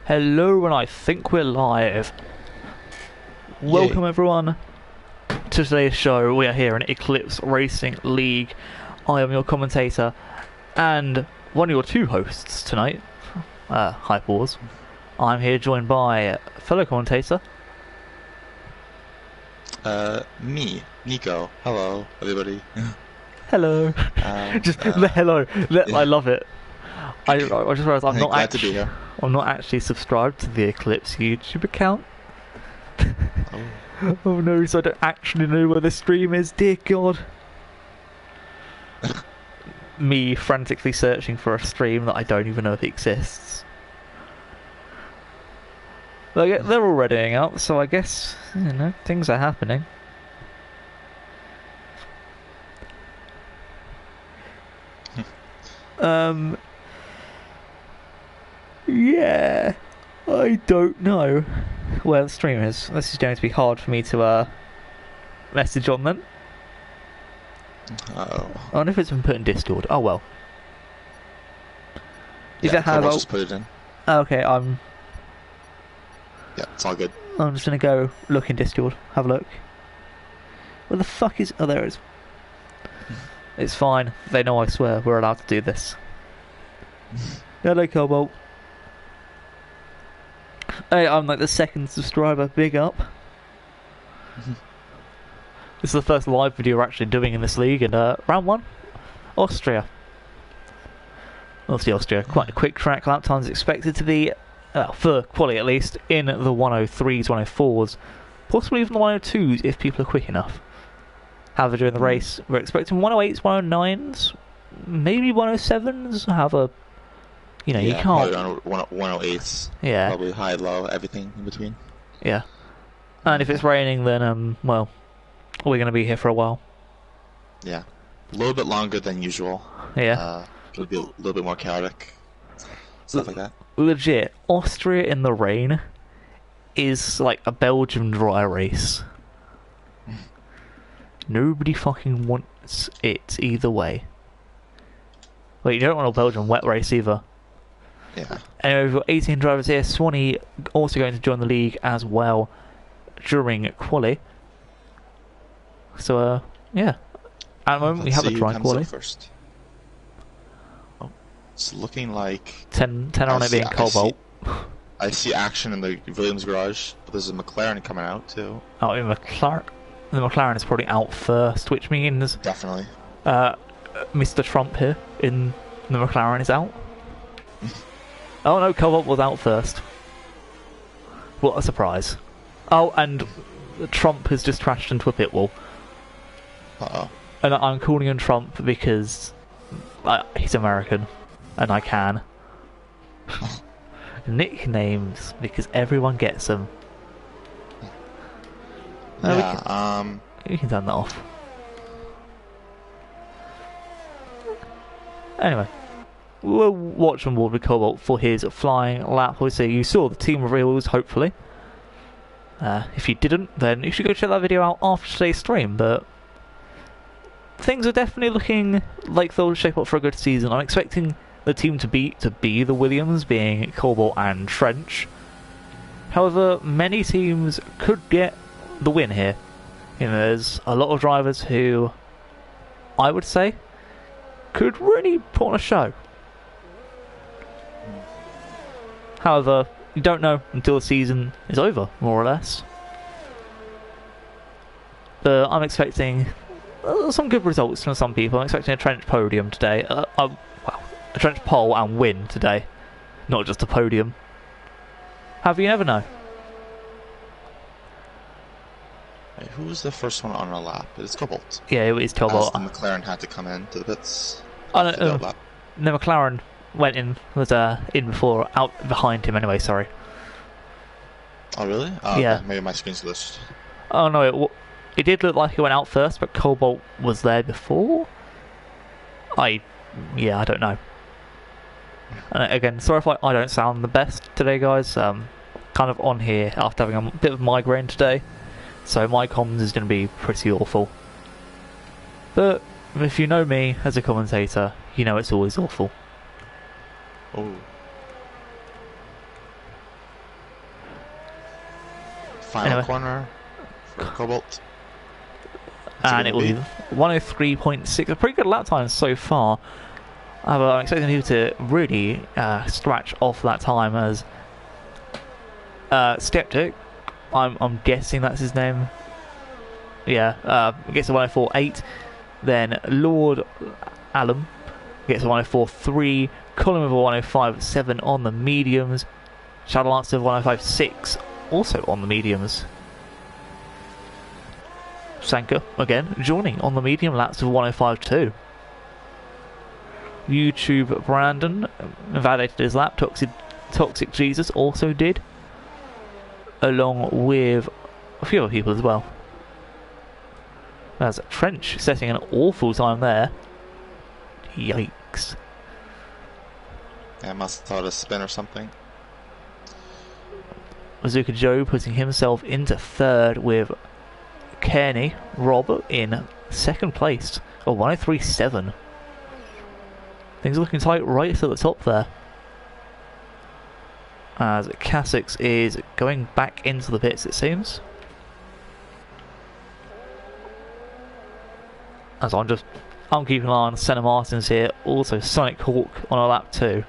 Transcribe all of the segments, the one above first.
Hello, and I think we're live. Welcome everyone to today's show. We are here in Eclipse Racing League. I am your commentator and one of your two hosts tonight, Hypers. I'm here joined by fellow commentator. Me, Nico. Hello, everybody. Hello. Just the hello. I love it. I just realised I'm not actually to be here. I'm not actually subscribed to the Eclipse YouTube account. Oh no, so I don't actually know where the stream is, dear God. Me frantically searching for a stream that I don't even know if it exists. They're all readying up, so I guess, you know, things are happening. Yeah, I don't know where the stream is. This is going to be hard for me to message on then. Oh. I wonder if it's been put in Discord. Oh well. If Yeah, it has, I'll just put it in. Okay, Yeah, it's all good. I'm just gonna go look in Discord. Have a look. Where the fuck is? Oh, there it is. It's fine. They know I swear we're allowed to do this. Hello, Cobalt. Hey, I'm like the second subscriber. Big up. This is the first live video we're actually doing in this league, and round one, Austria. Obviously, Austria, quite a quick track. Lap times expected to be, for quality at least, in the 103s, 104s, possibly even the 102s if people are quick enough. However, during the race, we're expecting 108s, 109s, maybe 107s. However, you know, you can't. 108s. Yeah. Probably high, low, everything in between. Yeah. And if it's raining, then well, we're going to be here for a while. Yeah. A little bit longer than usual. Yeah. It'll be a little bit more chaotic. Stuff like that. Legit, Austria in the rain is like a Belgian dry race. Nobody fucking wants it either way. Wait, you don't want a Belgian wet race either. Yeah. Anyway, we've got 18 drivers here. Swanee also going to join the league as well during quali. So, yeah. At the moment, we have a dry quali. First. Oh, it's looking like 10 on it being Cobalt. I see action in the Williams garage, but there's a McLaren coming out too. Oh, in McLaren. The McLaren is probably out first, which means definitely. Mr. Trump here in the McLaren is out. Oh no, Cobalt was out first. What a surprise. Oh, and Trump has just crashed into a pit wall. Uh-oh. And I'm calling him Trump because he's American, and I can. Nicknames, because everyone gets them. Yeah, we can turn that off. Anyway, we'll watch on board with Cobalt for his flying lap. Obviously, you saw the team reveals, hopefully. If you didn't, then you should go check that video out after today's stream, but things are definitely looking like they'll shape up for a good season. I'm expecting the team to be the Williams, being Cobalt and Trench. However, many teams could get the win here. You know, there's a lot of drivers who I would say could really put on a show. However, you don't know until the season is over, more or less. But I'm expecting some good results from some people. I'm expecting a Trench podium today. Well, a Trench pole and win today, not just a podium. However, you never know. Who was the first one on our lap? It's Cobalt. Yeah, it is Cobalt. The McLaren had to come in to the pits. The McLaren went in, was in before, out behind him anyway, sorry. Oh, really? Oh, yeah. Okay. Maybe my screen's glitched. Oh no, it did look like he went out first, but Cobalt was there before? I don't know. And again, sorry if I don't sound the best today, guys. Kind of on here after having a bit of migraine today. So my comms is going to be pretty awful. But if you know me as a commentator, you know it's always awful. Oh. Final Anyway. corner for Cobalt. And it will be 103.6. A pretty good lap time so far. I'm expecting you to really scratch off that time as Skeptic. I'm guessing that's his name. Yeah, gets a 104.8. Then Lord Alum gets a 104.3. Colin with a 105.7 on the mediums. Shadowlancer 105.6 also on the mediums. Sanka again joining on the medium laps of 105.2. YouTube Brandon validated his lap. Toxic Jesus also did, along with a few other people as well. There's Trench setting an awful time there. Yikes. Yeah, must have thought a spin or something. Bazooka Joe putting himself into third with Kearney Rob in second place. Oh, 103.7. Things are looking tight right at the top there. As Cassix is going back into the pits, it seems. As I'm keeping an eye on Senna Martins here. Also Sonic Hawk on a lap 2.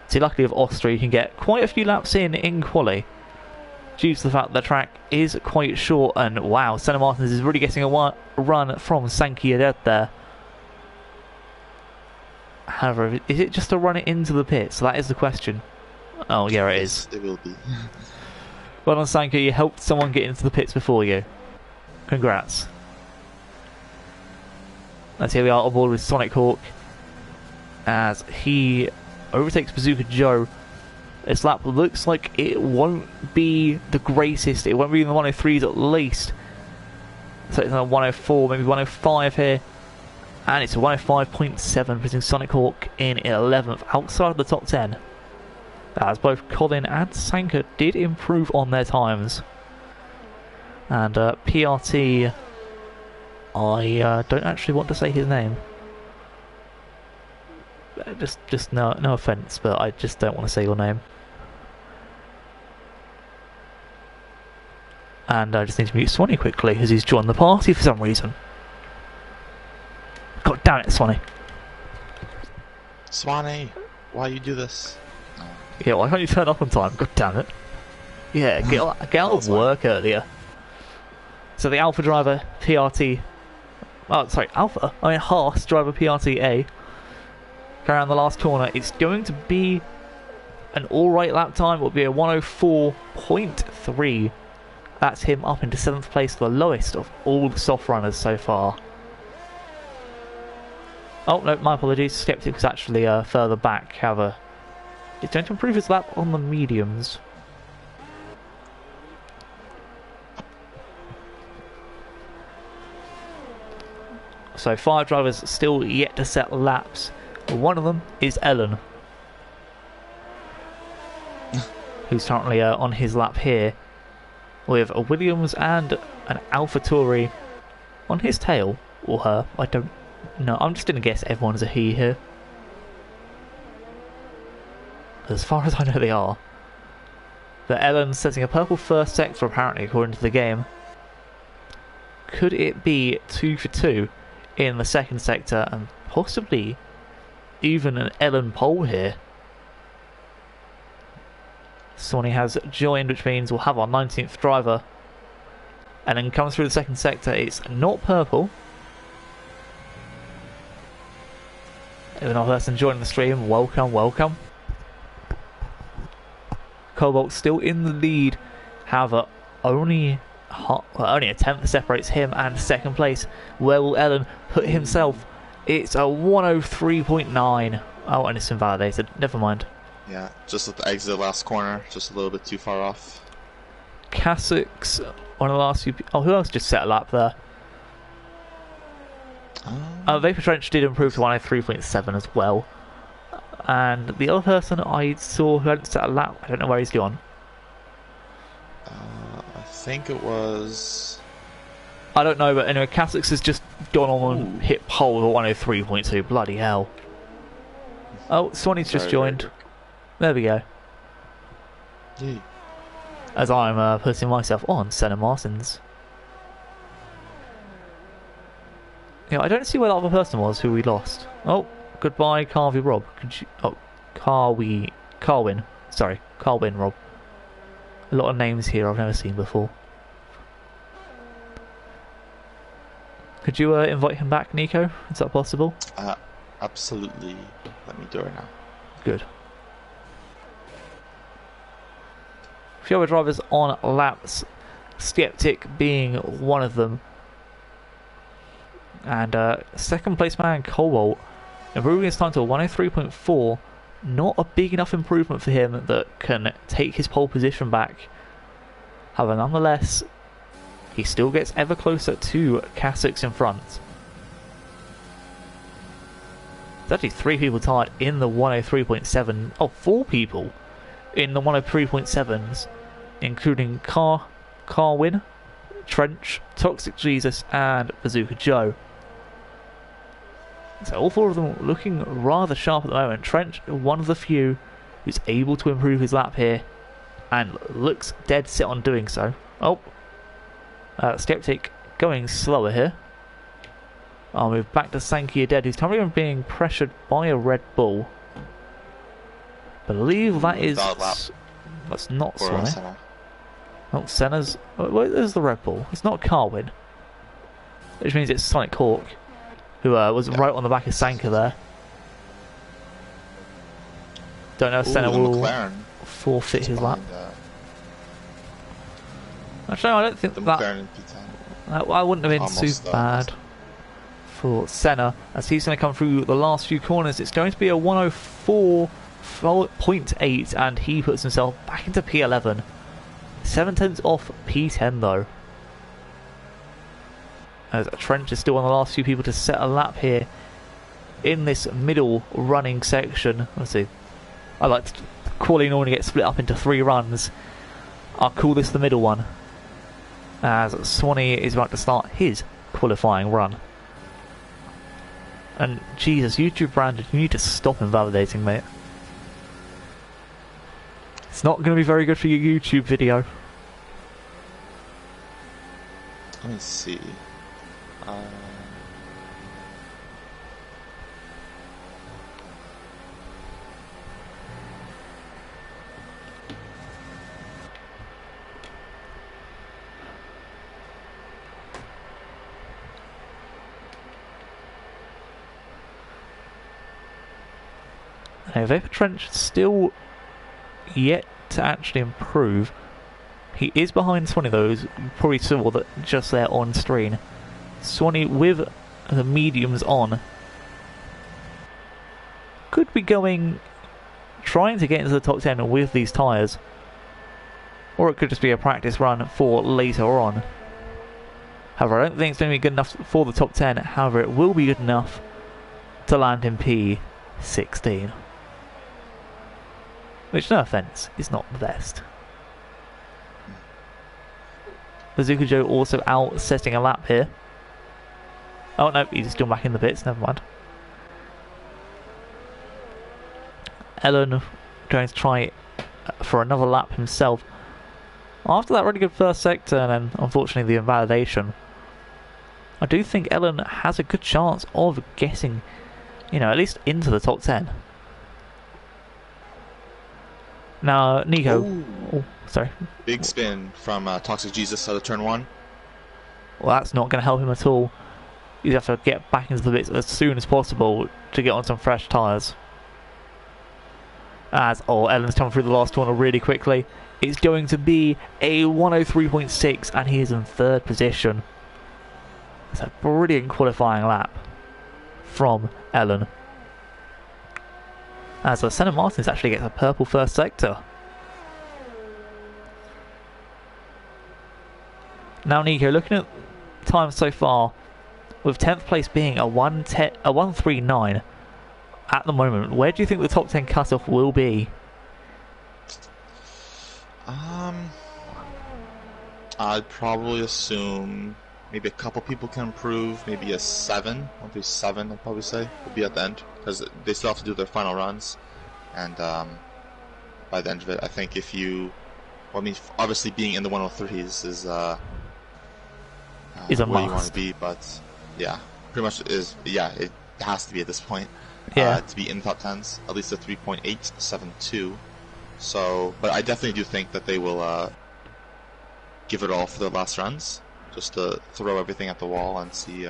See, luckily of Austria, you can get quite a few laps in quali, due to the fact the track is quite short. And wow, Senna Martins is really getting a run from Sankey Adet there. However, is it just to run it into the pits? That is the question. Oh yeah, it is. It will be. Well done, Sankey, you helped someone get into the pits before you. Congrats. Let's here we are on board with Sonic Hawk as he overtakes Bazooka Joe. This lap looks like it won't be the greatest. It won't be in the 103s at least. So it's a 104, maybe 105 here. And it's a 105.7, putting Sonic Hawk in 11th, outside the top 10. As both Colin and Sanka did improve on their times. And PRT, I don't actually want to say his name. Just no offense, but I just don't want to say your name. And I just need to mute Swanee quickly as he's joined the party for some reason. God damn it, Swanee. Swanee, why you do this? Yeah, why can't you turn up on time? God damn it. Yeah, get out of work earlier. So the Alpha driver, PRT... Oh, sorry, Alpha? I mean Haas driver PRT A. Carry on the last corner. It's going to be an alright lap time. It will be a 104.3. That's him up into 7th place, the lowest of all the soft runners so far. Oh, no, my apologies. Skeptic was actually further back. However, he's going to improve his lap on the mediums. So 5 drivers still yet to set laps. One of them is Ellen, who's currently on his lap here, with a Williams and an AlphaTauri on his tail, or her. I don't know. I'm just going to guess everyone's a he here. As far as I know, they are. But Ellen's setting a purple first sector, apparently, according to the game. Could it be 2 for 2 in the second sector, and possibly even an Ellen pole here? Swanee has joined, which means we'll have our 19th driver. And then comes through the second sector. It's not purple. Another person joining the stream. Welcome, welcome. Cobalt still in the lead. However, only a tenth separates him and second place. Where will Ellen put himself? It's a 103.9. Oh, and it's invalidated. Never mind. Yeah, just at the exit of the last corner, just a little bit too far off. Cassix on the last few. Oh, who else just set a lap there? Vapor Trench did improve to 103.7 as well. And the other person I saw who hadn't set a lap, I don't know where he's gone. I think it was... I don't know, but anyway, Cassix has just gone on and hit pole at 103.2. Bloody hell. Oh, Swanee's just joined. There we go. Yay. As I'm putting myself on Senna Martins. Yeah, I don't see where the other person was who we lost. Oh, goodbye, Carvey Rob. Could you? Oh, Carwin. Sorry, Carwin Rob. A lot of names here I've never seen before. Could you invite him back, Nico? Is that possible? Absolutely. Let me do it now. Good. A few other drivers on laps, Skeptic being one of them. And second place man Cobalt improving his time to 103.4. Not a big enough improvement for him that can take his pole position back. However, nonetheless, he still gets ever closer to Kasich in front. There's actually 3 people tied in the 103.7. Oh, 4 people in the 103.7s, including Carwin, Trench, Toxic Jesus, and Bazooka Joe. So all 4 of them looking rather sharp at the moment. Trench, one of the few who's able to improve his lap here, and looks dead set on doing so. Oh, Skeptic going slower here. I'll move back to Sankey Dead, who's currently being pressured by a Red Bull. Believe that is... That's not Swanee. Oh, Senna's... Where's the Red Bull? It's not Carwin. Which means it's Sonic Hawk, who was right on the back of Sanka there. Don't know if Senna will forfeit his lap. Actually, I don't think that... I wouldn't have been too bad for Senna, as he's going to come through the last few corners. It's going to be a 104.8, and he puts himself back into P11. 7 tenths off P10 though. As Trench is still one of the last few people to set a lap here in this middle running section. Let's see. I like to quality normally get split up into 3 runs. I'll call this the middle one, as Swanee is about to start his qualifying run. And Jesus, YouTube Brandon, you need to stop invalidating, mate. It's not going to be very good for your YouTube video. Let me see. Now, Vapor Trench still yet to actually improve. He is behind Swanee though, you probably saw that just there on screen. Swanee with the mediums on could be trying to get into the top 10 with these tyres, or it could just be a practice run for later on. However, I don't think it's going to be good enough for the top 10. However, it will be good enough to land in P16, which, no offence, is not the best. Bazooka Joe also out setting a lap here. Oh no, he's still back in the pits, never mind. Ellen going to try for another lap himself. After that really good first sector and then unfortunately the invalidation, I do think Ellen has a good chance of getting, at least into the top 10. Now, Nico. Oh, sorry. Big spin from Toxic Jesus out of turn 1. Well, that's not going to help him at all. You have to get back into the bits as soon as possible to get on some fresh tyres. Ellen's coming through the last corner really quickly. It's going to be a 103.6, and he is in 3rd position. It's a brilliant qualifying lap from Ellen. As Senna Martins actually gets a purple first sector. Now, Nico, looking at time so far, with 10th place being a 139 at the moment, where do you think the top 10 cutoff will be? I'd probably assume maybe a couple people can improve, maybe a 7, 1 through 7, I'd probably say, would be at the end, because they still have to do their final runs, and by the end of it, I think if you Well, I mean, obviously being in the 103s is a where you want must. to be, but yeah, pretty much is. Yeah, it has to be at this point. Yeah. To be in the top 10s, at least a 3.872. So, but I definitely do think that they will give it all for the last runs, just to throw everything at the wall and see.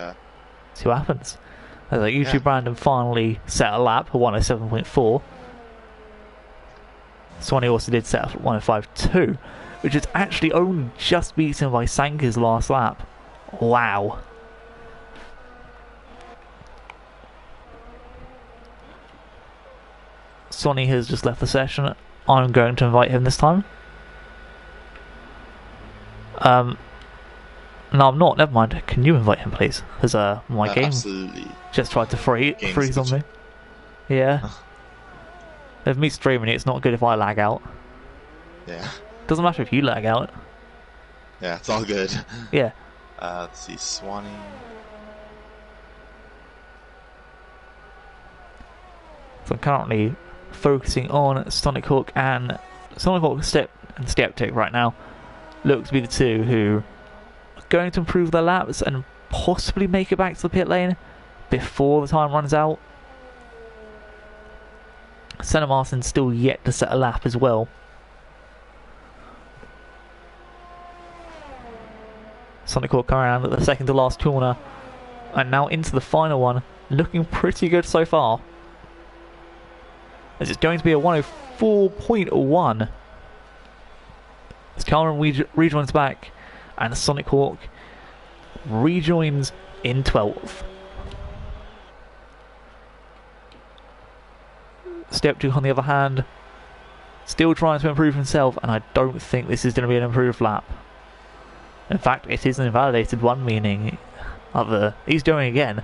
See what happens. As like YouTube Yeah. Brandon finally set a lap for 107.4. Swanee also did set up at 105.2, which is actually only just beaten by Sanka's last lap. Wow. Swanee has just left the session. I'm going to invite him this time. No, I'm not. Never mind. Can you invite him, please? Because my game Absolutely. just tried to freeze on me. Yeah. With me streaming, it's not good if I lag out. Yeah. Doesn't matter if you lag out. Yeah, it's all good. Yeah. Let's see, Swanee. So I'm currently focusing on Sonic Hawk and Step and Skeptic right now. Look to be the two who are going to improve their laps and possibly make it back to the pit lane before the time runs out. Senna Martin's still yet to set a lap as well. Sonic Hawk coming around at the second to last corner and now into the final one, looking pretty good so far. As it's going to be a 104.1. As Cameron rejoins back and Sonic Hawk rejoins in 12th. Steptoe on the other hand, still trying to improve himself, and I don't think this is going to be an improved lap. In fact, it is an invalidated one, meaning either he's going again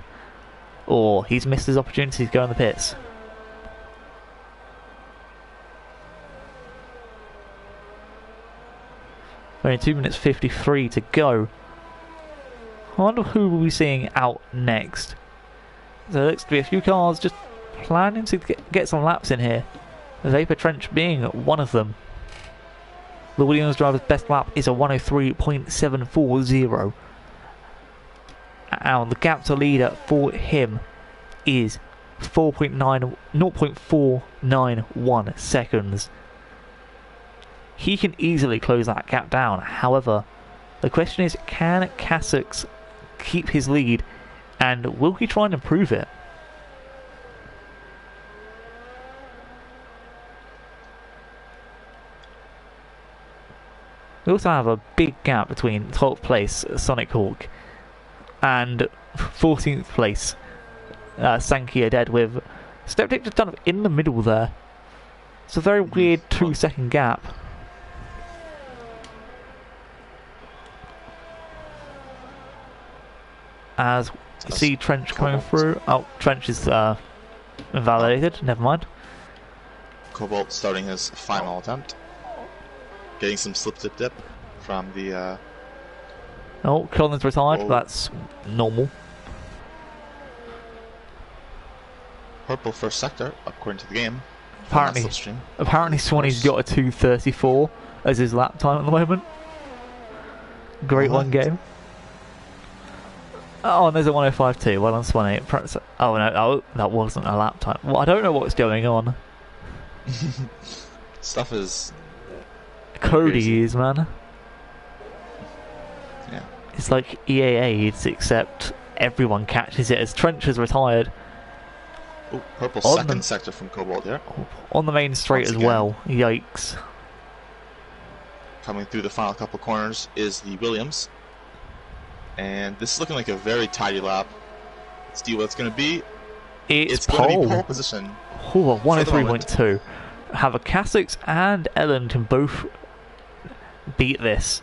or he's missed his opportunity to go in the pits. Only 2 minutes 53 to go. I wonder who we'll be seeing out next. There looks to be a few cars just planning to get some laps in here. Vapor Trench being one of them. The Williams driver's best lap is a 103.740. And the gap to leader for him is 0.491 seconds. He can easily close that gap down. However, the question is, can Kasich keep his lead, and will he try and improve it? We also have a big gap between 12th place Sonic Hawk and 14th place Sankia Dead, with Steptic just kind of in the middle there. It's a very weird 2-second gap. As you see Trench coming through. Oh, Trench is invalidated, never mind. Cobalt starting his final attempt. Getting some slip dip dip from the Oh, Colin's retired, that's normal. purple first sector, according to the game. Apparently Swanee's got a 2:34 as his lap time at the moment. Great one game. Oh, and there's a 105.2. Well on Swanee. Oh no, that wasn't a lap time. Well, I don't know what's going on. Stuff is Cody is, man. Yeah. It's like EA AIDS, except everyone catches it as Trench is retired. Oh, purple second sector from Cobalt here. On the main straight as well. Yikes. Coming through the final couple corners is the Williams. And this is looking like a very tidy lap. Let's see what it's going to be. It's going to be pole position. Oh, 103.2. Have a Kasich and Ellen can both beat this.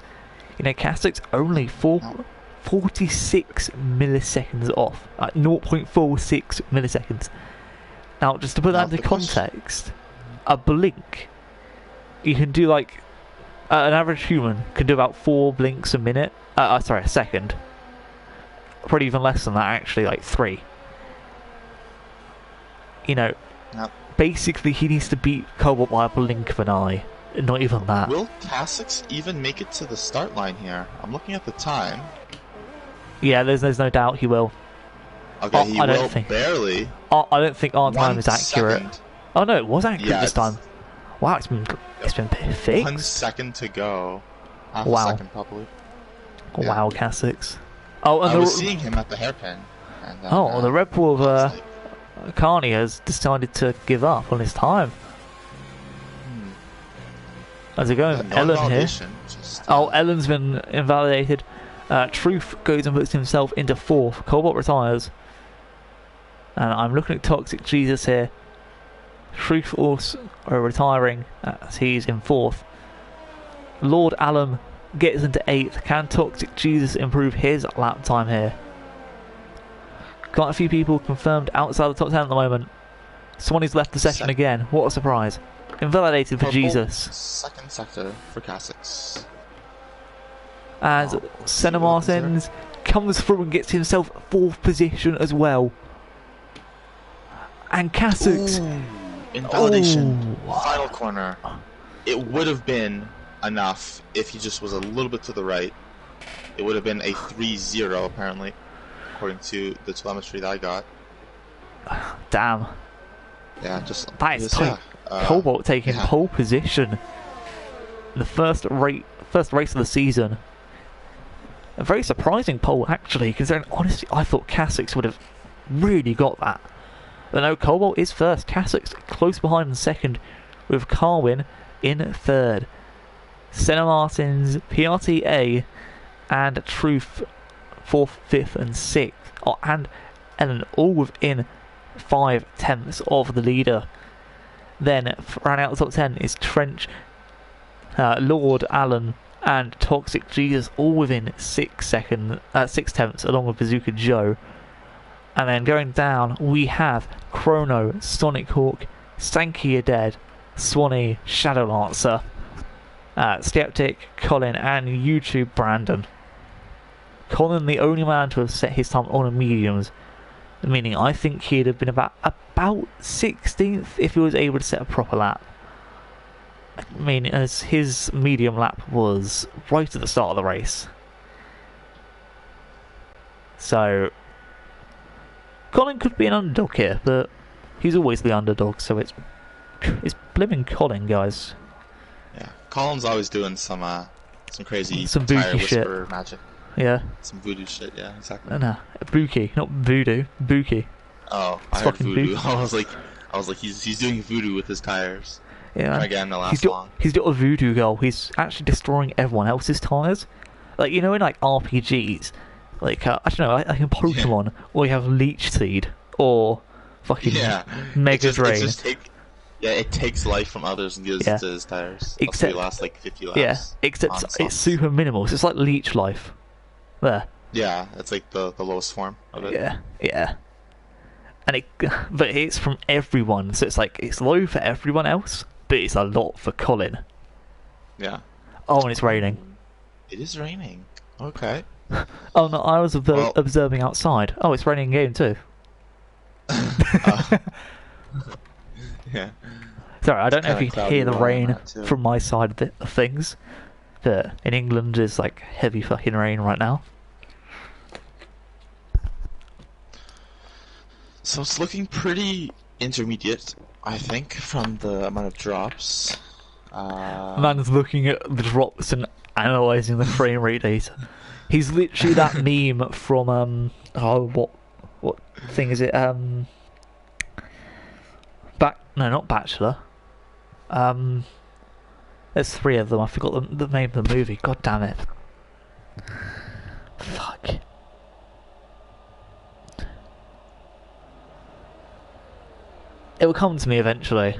You know, Kasich's only 46 milliseconds off. 0.46 milliseconds. Now, just to put that into context, a blink, you can do like, an average human can do about 4 blinks a minute. Sorry, a second. Probably even less than that, actually, like 3. You know, basically he needs to beat Cobalt by a blink of an eye. Not even that. Will Kasich even make it to the start line here? I'm looking at the time. Yeah, there's no doubt he will. Okay, he will barely. I don't think our time is 1 accurate. second. Oh no, it was accurate this time. Wow, it's been fixed. 1 second to go. Half Wow. a second probably. Wow, Kasich. Oh, and I was seeing him at the hairpin. And then, the Red Bull of Carney has decided to give up on his time. How's it going? Ellen here. Ellen's been invalidated. Truth goes and puts himself into 4th. Cobalt retires. And I'm looking at Toxic Jesus here. Truth also retiring as he's in 4th. Lord Allen gets into 8th. Can Toxic Jesus improve his lap time here? Quite a few people confirmed outside the top 10 at the moment. Swanee's left the session again. What a surprise. Invalidated for Jesus. Second sector for Kasich. As Senna Martins comes through and gets himself 4th position as well. And Kasich. Invalidation. Final corner. It would have been enough if he just was a little bit to the right. It would have been a 3-0 apparently, according to the telemetry that I got. Damn. Yeah, just that is tight. Cobalt taking pole position. The first race of the season. A very surprising pole actually, considering honestly I thought Kasich would have really got that. But no, Cobalt is first. Kasich close behind in second, with Carwin in 3rd. Senna Martins, PRTA, and Truth 4th, 5th, and 6th. Oh, and Ellen all within 5/10 of the leader. Then rounding out the top 10 is Trench, Lord Allen, and Toxic Jesus, all within 6/10, along with Bazooka Joe. And then going down, we have Chrono, Sonic Hawk, Stanky Are Dead, Swanee, Shadow Lancer, Skeptic, Colin, and YouTube Brandon. Colin, the only man to have set his time on a mediums, meaning I think he'd have been about 16th if he was able to set a proper lap. I mean, as his medium lap was right at the start of the race. So Colin could be an underdog here, but he's always the underdog, so it's blimmin' Colin, guys. Yeah, Colin's always doing some crazy some tire bookie shit magic. Yeah. Some voodoo shit, yeah, exactly. No, Buki, not voodoo, Buki. Oh, I heard voodoo. I was like, he's doing voodoo with his tires. Yeah. Trying to get him to last long. He's got a voodoo goal. He's actually destroying everyone else's tires. Like, you know, in like RPGs, like I don't know, like in Pokemon, or you have Leech Seed or fucking Mega Drain. It takes life from others and gives it to his tires. Except it lasts like 50 laps. Yeah, except it's super minimal. So it's like Leech Life. There. Yeah, it's like the lowest form of it. Yeah. And but it's from everyone, so it's like it's low for everyone else, but it's a lot for Colin. Yeah. Oh, and it's raining. It is raining. Okay. Oh no, I was observing outside. Oh, it's raining in game too. Yeah. Sorry, I don't know if you can hear the rain from my side of things, but in England it's like heavy fucking rain right now. So it's looking pretty intermediate, I think, from the amount of drops. Man's looking at the drops and analysing the frame rate data. He's literally that meme from what thing is it? Not Bachelor. There's 3 of them. I forgot the name of the movie. God damn it. Fuck. It will come to me eventually.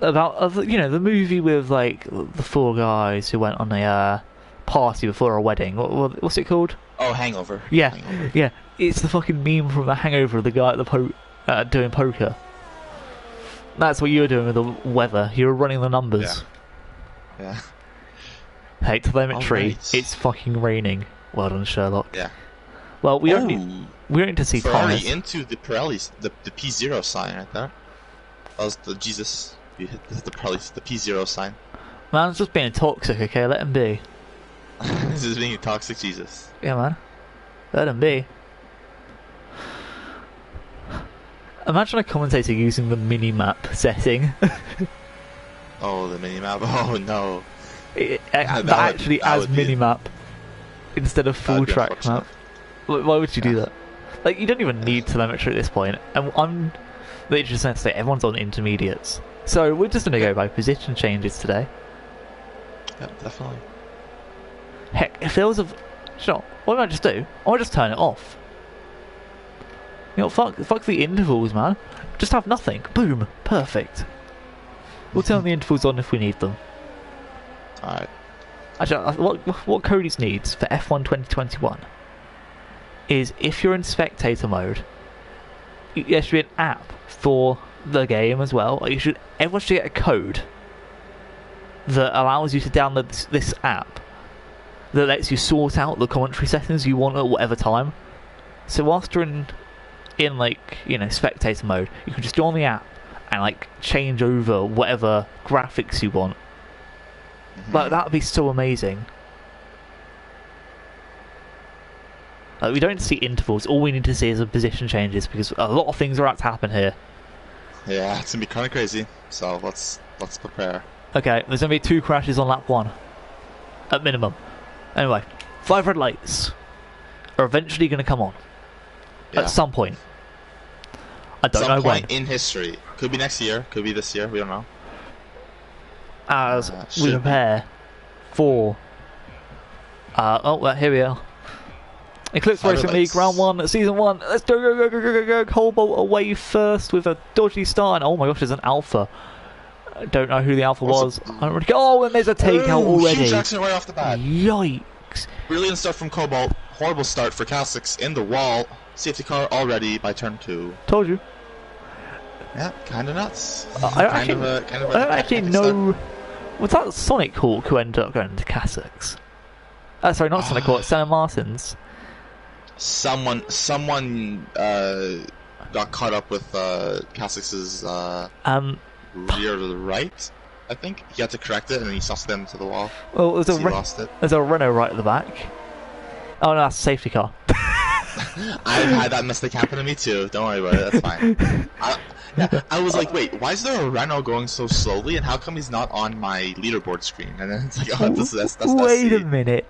About the movie with like the 4 guys who went on a party before a wedding. What's it called? Oh, Hangover. Yeah, Hangover. Yeah. It's the fucking meme from The Hangover of the guy at the doing poker. That's what you were doing with the weather. You were running the numbers. Yeah. Hey, telemetry. Right. It's fucking raining. Well done, Sherlock. Yeah. Well, we don't need to see Ferrari Thomas. into the Pirelli's the P0 sign right there. That was the Jesus You hit probably the P0 sign. Man's just being toxic, okay? Let him be. This is being a toxic Jesus. Yeah, man. Let him be. Imagine a commentator using the mini-map setting. Oh, the mini-map? Oh, no. But actually as mini-map instead of full track map. Why would you do that? Like, you don't even need telemetry at this point. And I'm literally just going to say everyone's on intermediates. So we're just going to go by position changes today. Yep, definitely. Heck, if there was a... Sure, what might I just do? I might just turn it off. You know, fuck the intervals, man. Just have nothing. Boom. Perfect. We'll turn the intervals on if we need them. Alright. Actually, what Cody's needs for F1 2021 is, if you're in spectator mode, there should be an app for the game as well. Everyone should get a code that allows you to download this app that lets you sort out the commentary settings you want at whatever time. So whilst you're in like, you know, spectator mode, you can just go on the app and like change over whatever graphics you want. Like, that would be so amazing. Like, we don't see intervals. All we need to see is the position changes, because a lot of things are about to happen here. Yeah, it's gonna be kind of crazy. So let's prepare. Okay, there's gonna be 2 crashes on lap 1, at minimum. Anyway, 5 red lights are eventually gonna come on at some point. I don't know when. Some point in history. Could be next year. Could be this year. We don't know. As we prepare for here we are. Eclipse Racing League Round 1, Season 1. Let's go. Cobalt away first with a dodgy start. And oh my gosh, there's an Alpha. I don't know who the Alpha was. Oh, and there's a takeout already. Huge accident right off the bat. Yikes. Brilliant start from Cobalt. Horrible start for Cassix in the wall. Safety car already by turn 2. Told you. Yeah, kind of nuts. I don't actually know. Was that Sonic Hawk who ended up going to Cassix? Sorry, not Sonic Hawk, Senna Martins. Someone got caught up with Cassix's rear to the right. I think he had to correct it, and he sussed them to the wall. Well, lost it. There's a Renault right at the back. Oh no, that's a safety car. I've had that mistake happen to me too. Don't worry about it. That's fine. I was like, wait, why is there a Renault going so slowly, and how come he's not on my leaderboard screen? And then it's like, oh, that's wait a minute.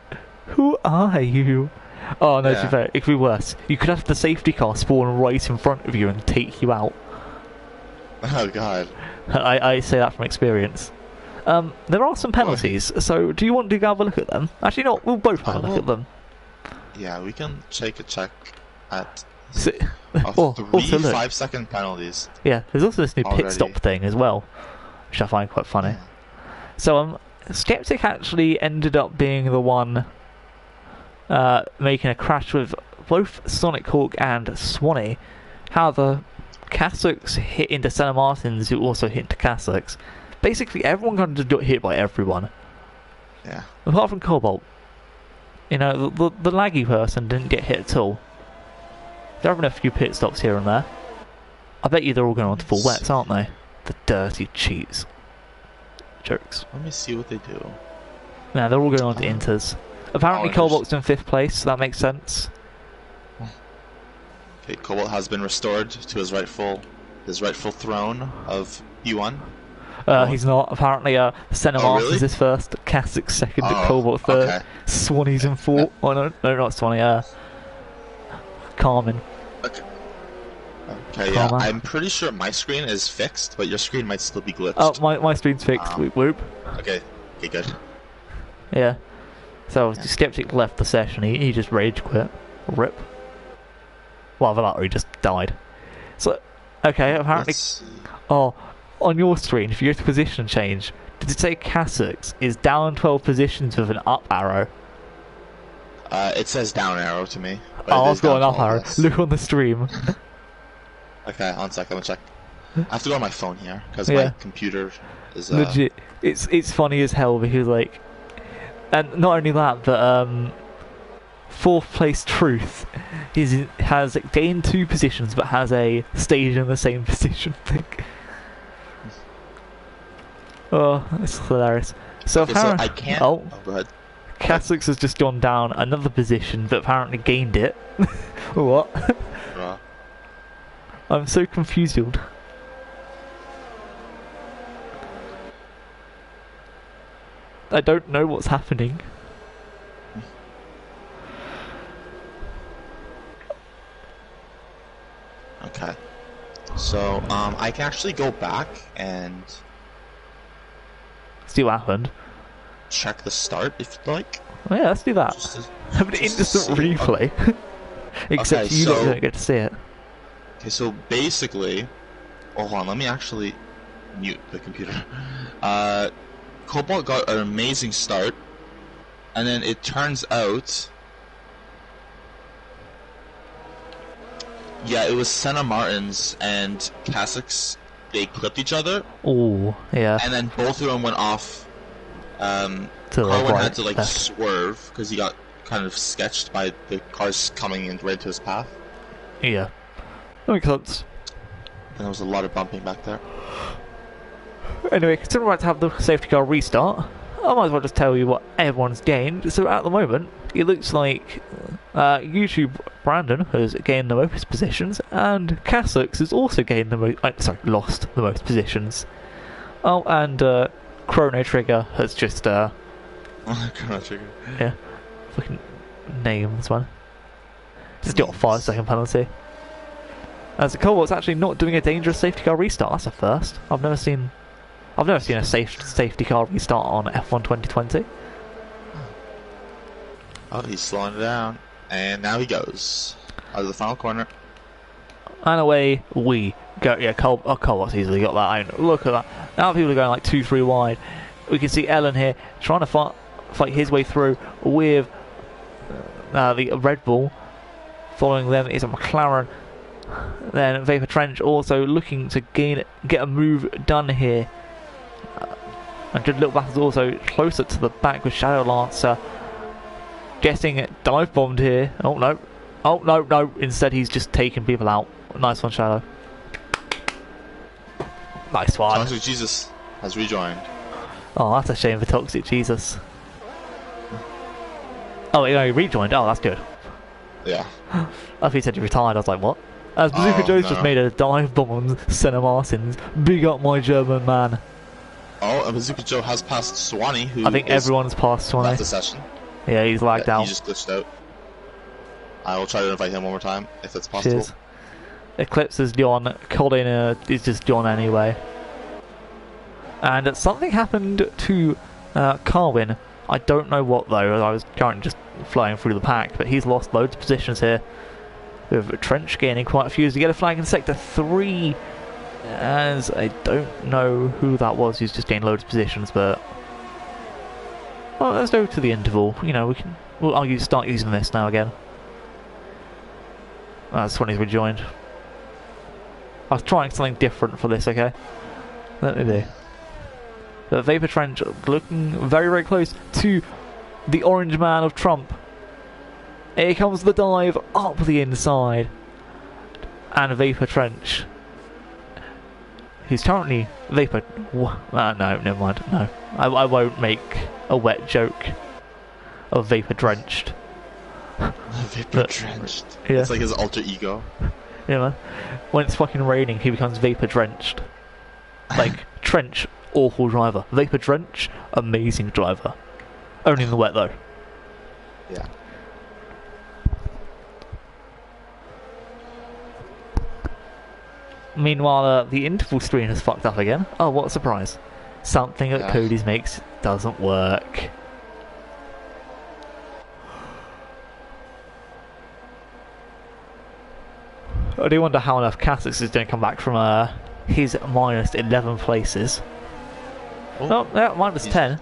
Who are you? Oh no, to be fair, it could be worse. You could have the safety car spawn right in front of you and take you out. Oh god. I say that from experience. There are some penalties, so do you want to have a look at them? Actually, no, we'll both have a look at them. Yeah, we can take a check at 3 5-second penalties. Yeah, there's also this new pit stop thing as well, which I find quite funny. Yeah. So Skeptic actually ended up being the one making a crash with both Sonic Hawk and Swanee. However, Cassix hit into Senna Martins, who also hit into Cassix. Basically, everyone kind of got hit by everyone. Yeah. Apart from Cobalt. You know, the laggy person didn't get hit at all. They're having a few pit stops here and there. I bet you they're all going on to full wets, aren't they? The dirty cheats. Jokes. Let me see what they do. No, they're all going on to Inters. Apparently Cobalt's in 5th place, so that makes sense. Okay, Cobalt has been restored to his rightful throne of P1. He's not. Apparently, Senna Martins is first, Cassix second, Cobalt third, okay. Swanee's in 4th. Oh no, not Swanee, Carmen. Okay, yeah, I'm pretty sure my screen is fixed, but your screen might still be glitched. Oh, my screen's fixed. Whoop. Okay, good. Yeah. So, Skeptic left the session, he just rage quit. Rip. Well, the battery just died. So, okay, apparently... Oh, on your screen, if you go to position change, did it say Cassix is down 12 positions with an up arrow? It says down arrow to me. Oh, I've got an up arrow. Look on the stream. Okay, one second, let me check. I have to go on my phone here, because my computer is... Legit. It's funny as hell, because, like... And not only that, but, 4th place Truth has gained 2 positions, but has a stage in the same position thing. Oh, it's hilarious. So Okay, so apparently, I can't. oh, Go ahead. Kasich has just gone down another position, but apparently gained it. What? Uh, I'm so confused. I don't know what's happening. okay. So I can actually go back and See what happened. check the start if you'd like. Oh, yeah, let's do that. Just to- Have an just to instant see. replay. Except Okay, you so- don't get to see it. Okay, so basically, hold on, let me actually mute the computer. Cobalt got an amazing start, and then it turns out, yeah, it was Senna Martins and Kasich's. They clipped each other, Oh, yeah. and then both of them went off. To the Carwin right. had to like left. swerve because he got kind of sketched by the cars coming in right to his path. Yeah. That makes sense. And there was a lot of bumping back there. Anyway, considering we're about to have the safety car restart, I might as well just tell you what everyone's gained. So at the moment, it looks like YouTube Brandon has gained the most positions, and Kasich has also gained the most. Lost the most positions. Oh, and Chrono Trigger has just Chrono Trigger. yeah, fucking names, man. Just got a 5-second penalty. As a Cobalt's actually not doing a dangerous safety car restart. That's a first. I've never seen a safety car restart on F1 2020. Oh, he's slowing it down, and now he goes out of the final corner. And away we go. Yeah, Cobalt's easily got that. I mean, look at that. Now people are going like 2-3 wide. We can see Ellen here trying to fight his way through with the Red Bull. Following them is a McLaren. Then Vapor Trench also looking to get a move done here. And Good Little Black is also closer to the back with Shadow Lancer getting dive bombed here. Oh no. Oh no. Instead he's just taking people out. Nice one, Shadow. Nice one. Toxic Jesus has rejoined. Oh, that's a shame for Toxic Jesus. Oh, he rejoined. Oh, that's good. Yeah. I thought he said he retired. I was like, what? As Bazooka Joe's just made a dive bomb on Senna Martins. Big up my German man. Oh, and Bazooka Joe has passed Swanee, who I think everyone's past Swanee. left the session. Yeah, he's lagged out. He just glitched out. I will try to invite him one more time, if that's possible. Cheers. Eclipse is gone. Colin is just gone anyway. And something happened to Carwin. I don't know what though. I was currently just flying through the pack, but he's lost loads of positions here. With Trench gaining quite a few as we get a flag in Sector 3. As I don't know who that was who's just gained loads of positions, but well, let's go to the interval. You know, I'll start using this now again. That's when he's rejoined. I was trying something different for this, okay? Let me do. The Vapor Trench looking very, very close to the orange man of Trump. Here comes the dive up the inside. And Vapor Trench. He's currently Vapor... no, never mind. No. I won't make a wet joke of Vapor Drenched. Vapor Drenched. Yeah. It's like his alter ego. Yeah, man. When it's fucking raining, he becomes Vapor Drenched. Like, Trench, awful driver. Vapor Drench, amazing driver. Only in the wet, though. Yeah. Meanwhile, the interval screen has fucked up again. Oh, what a surprise. Something that Cody's makes doesn't work. I do wonder how on earth Kasich is going to come back from his minus 11 places. Oh, yeah, minus 10.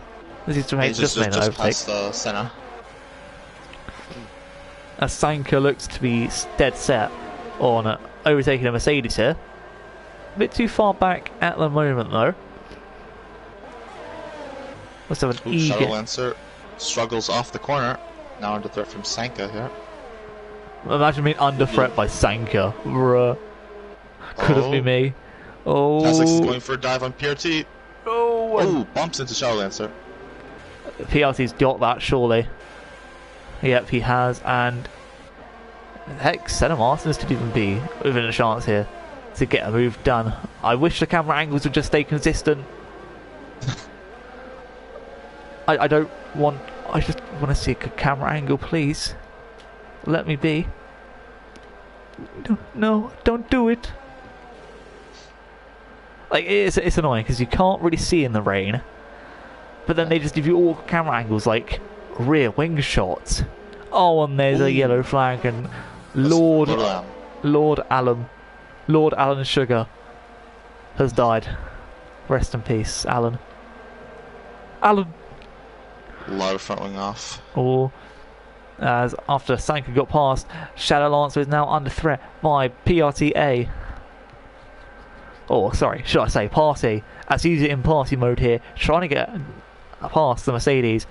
This is just made an overtake. Senna. As Sanka looks to be dead set on overtaking a Mercedes here. A bit too far back at the moment though. Let's have an Shadow Lancer struggles off the corner. Now under threat from Sanka here. Imagine being under threat by Sanka. Bruh. Could have been me. Oh. Kasich's going for a dive on PRT. Oh, Oh, bumps into Shadow Lancer. PRT's got that, surely. Yep, he has, and heck, Senna Martins could even be within a chance here to get a move done. I wish the camera angles would just stay consistent. I don't want... I just want to see a good camera angle, please. Let me be. No, don't do it. Like, it's annoying because you can't really see in the rain, but then they just give you all camera angles, like rear wing shots. Oh, and there's a yellow flag, and Lord Alan Sugar has died. Rest in peace, Alan. Alan. A lot of front wing off. Or, as after Sanka got past, Shadow Lancer is now under threat by PRTA. Or, sorry, should I say Party, as he's in party mode here, trying to get past the Mercedes,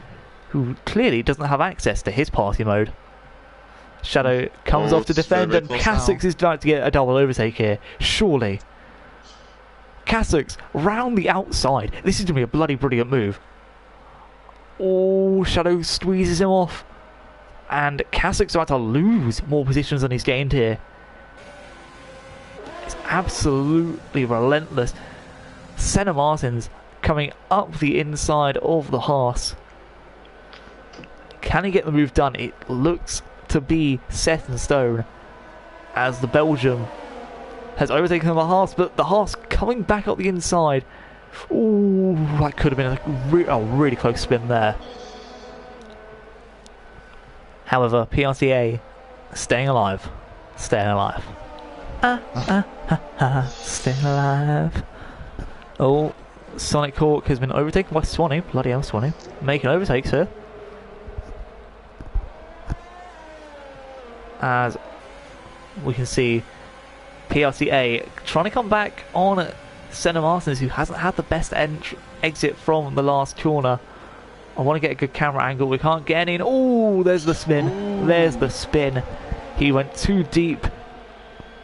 who clearly doesn't have access to his party mode. Shadow comes off to defend, and Kasich is trying to get a double overtake here, surely. Kasich round the outside. This is going to be a bloody brilliant move. Oh, Shadow squeezes him off, and Kasich's about to lose more positions than he's gained here. It's absolutely relentless. Senna Martins coming up the inside of the Haas. Can he get the move done? It looks to be set in stone, as the Belgium has overtaken the Haas, but the Haas coming back up the inside. Ooh, that could have been a really close spin there. However, PRTA staying alive. Staying alive. Staying alive. Oh, Sonic Hawk has been overtaken by Swanee. Bloody hell, Swanee. Making overtakes here. As we can see PRTA trying to come back on Senna Martins, who hasn't had the best exit from the last corner. I want to get a good camera angle. We can't get any. Oh, there's the spin. Ooh. There's the spin. He went too deep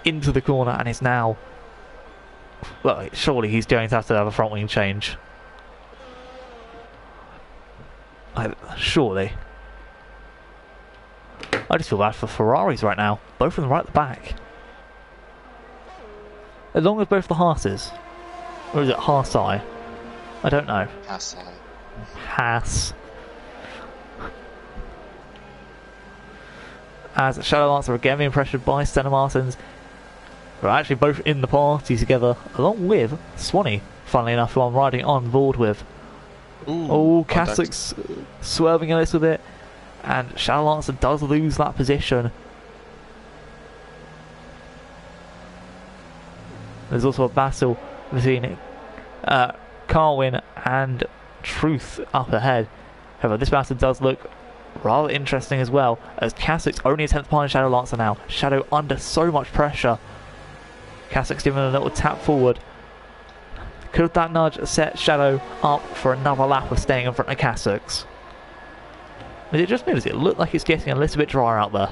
into the corner and is now... Well, surely he's going to have a front wing change. Surely. I just feel bad for Ferraris right now. Both of them right at the back. Along with both the Haases. Or is it Haas-I? I don't know. Haas-I. Haas. As Shadow Lancer again being pressured by Senna Martins. We're actually both in the party together, along with Swanee, funnily enough, who I'm riding on board with. Ooh, oh, Kasich's swerving a little bit, and Shadow Lancer does lose that position. There's also a battle between Carwin and Truth up ahead. However, this battle does look rather interesting as well, as Kasich's only attempt behind Shadow Lancer now. Shadow under so much pressure. Kasich's giving a little tap forward. Could that nudge set Shadow up for another lap of staying in front of Kasich's? Is it just me? Does it look like it's getting a little bit drier out there?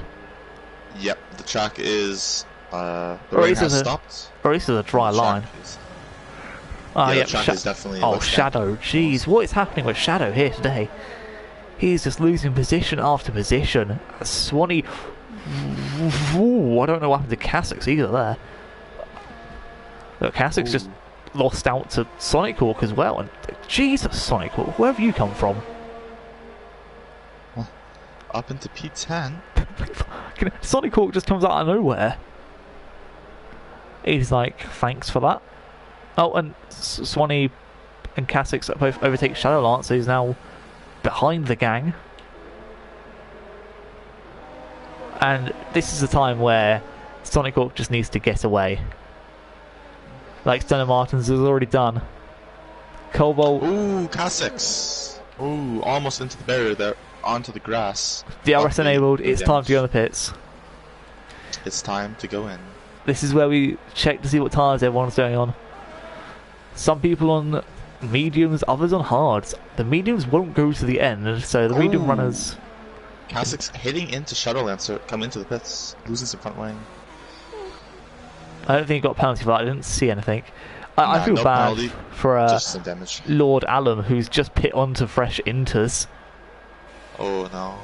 Yep, the track is... the rain has stopped. Or at least there's a dry line. The track is definitely... Oh, Shadow. Jeez, what is happening with Shadow here today? He's just losing position after position. Swanee... Ooh, I don't know what happened to Kasich's either there. Look, Kasich's just lost out to Sonic Hawk as well. And Jesus, Sonic Hawk, where have you come from? Up into P10. Sonic Hawk just comes out of nowhere. He's like, thanks for that. Oh, and Swanee and Kasich's both overtake Shadow Lancer, who's now behind the gang. And this is the time where Sonic Hawk just needs to get away. Like Senna Martins has already done. Cobalt. Ooh, Kasich's. Ooh, almost into the barrier there. Onto the grass. DRS enabled. It's time to go in the pits. It's time to go in. This is where we check to see what tyres everyone's going on. Some people on mediums, others on hards. The mediums won't go to the end, so the medium runners... Kasich's hitting into Shadow Lancer, come into the pits, losing some front wing. I don't think he got a penalty for that, I didn't see anything. I feel no bad penalty, for just some damage. Lord Allen, who's just pit onto fresh inters. Oh no.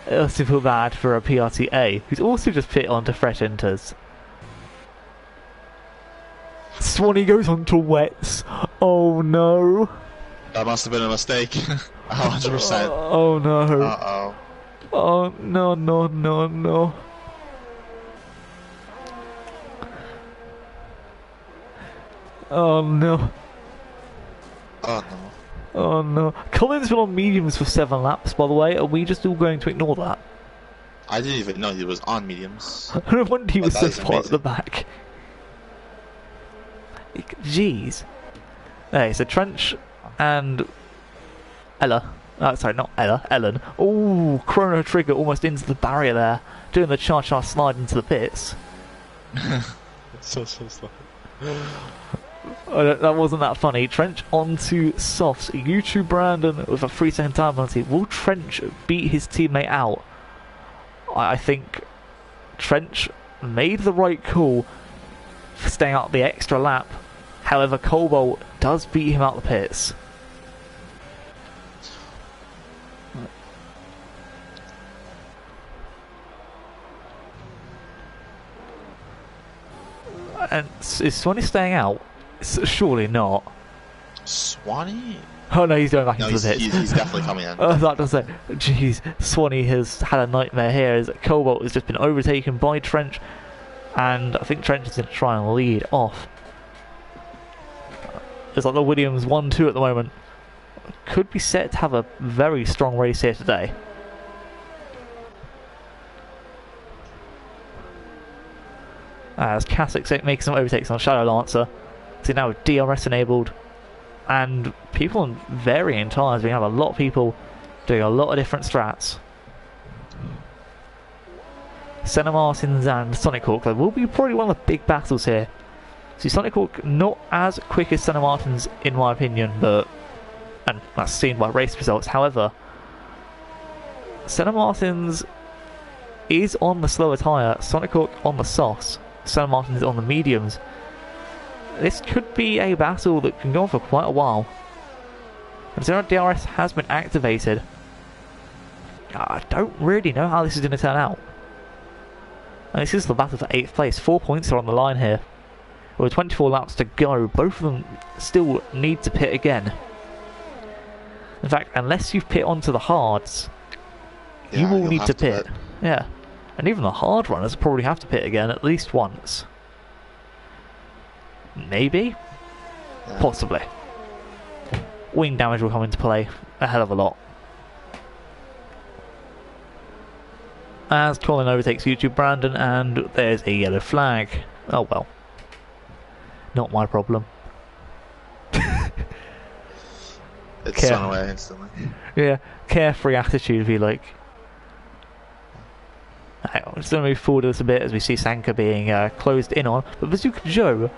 I also feel bad for a PRTA, who's also just pit onto fresh inters. Swanee goes onto wets. Oh no. That must have been a mistake. 100%. Oh no. Uh-oh. Oh no, no, no, no. Oh no. Oh no. Oh no. Colin's been on mediums for 7 laps, by the way. Are we just all going to ignore that? I didn't even know he was on mediums. I wonder he was That so is far at the amazing. back. Jeez. Okay, so Trench and Ella. Oh, sorry, not Ella. Ellen. Oh, Chrono Trigger almost into the barrier there. Doing the cha-cha slide into the pits. so slow. That wasn't that funny. Trench onto softs. YouTube Brandon with a 3-second time penalty. Will Trench beat his teammate out? I think Trench made the right call for staying out the extra lap. However, Cobalt does beat him out the pits. And is Swanee staying out? Surely not. Swanee? Oh no, he's going back No, into the pits. he's definitely coming in. I was about to say, jeez, Swanee has had a nightmare here as Cobalt has just been overtaken by Trench, and I think Trench is going to try and lead off. It's like the Williams 1-2 at the moment. Could be set to have a very strong race here today. As Kasich making some overtakes on Shadow Lancer. So now with DRS enabled, and people on varying tyres. We have a lot of people doing a lot of different strats. Senna Martins and Sonic Hawk will be probably one of the big battles here. See, Sonic Hawk not as quick as Senna Martins in my opinion, but and that's seen by race results. However, Senna Martins is on the slower tyre, Sonic Hawk on the softs, Senna Martins on the mediums. This could be a battle that can go on for quite a while. Considering DRS has been activated, I don't really know how this is going to turn out. And this is the battle for 8th place. 4 points are on the line here. With 24 laps to go, both of them still need to pit again. In fact, unless you pit onto the hards, Yeah, you will you'll need have to to pit. Yeah. And even the hard runners probably have to pit again at least once. Maybe? Yeah. Possibly. Wing damage will come into play a hell of a lot. As Colin overtakes YouTube Brandon, and there's a yellow flag. Oh well. Not my problem. It's run away instantly. Yeah, carefree attitude would be like... I'm just going to move forward a little bit as we see Sanka being closed in on. But Bazooka Joe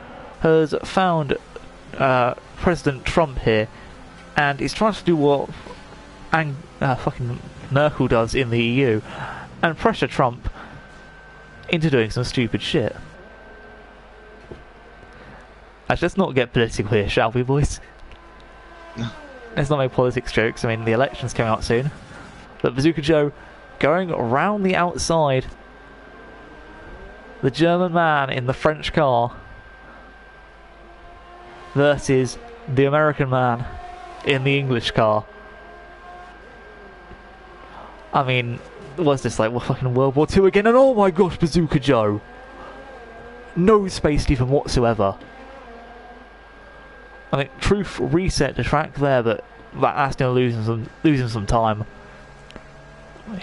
has found President Trump here, and he's trying to do what fucking Merkel does in the EU, and pressure Trump into doing some stupid shit. Let's not get political here, shall we, boys? No. Let's not make politics jokes. I mean, the election's coming out soon. But Bazooka Joe going around the outside. The German man in the French car versus the American man in the English car. I mean, was this like fucking World War II again? And oh my gosh, Bazooka Joe! No space even whatsoever. I think Truth reset the track there, but that's still losing some time.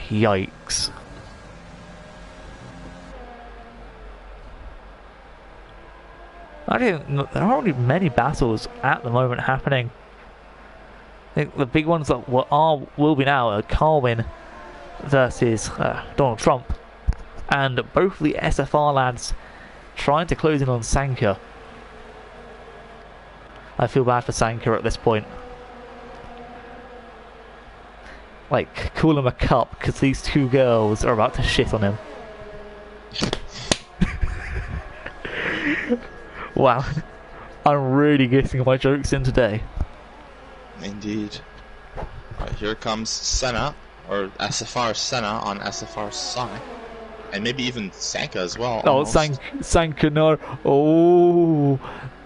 Yikes. I don't think there aren't really many battles at the moment happening. I think the big ones that will be now are Carwin versus Donald Trump, and both the SFR lads trying to close in on Sanka. I feel bad for Sanka at this point. Like, call him a cup because these two girls are about to shit on him. Wow. I'm really getting my jokes in today. Indeed. Right, here comes Senna, or SFR Senna on SFR Sonic. And maybe even Sanka as well. Oh, almost. Sanka, no. Oh.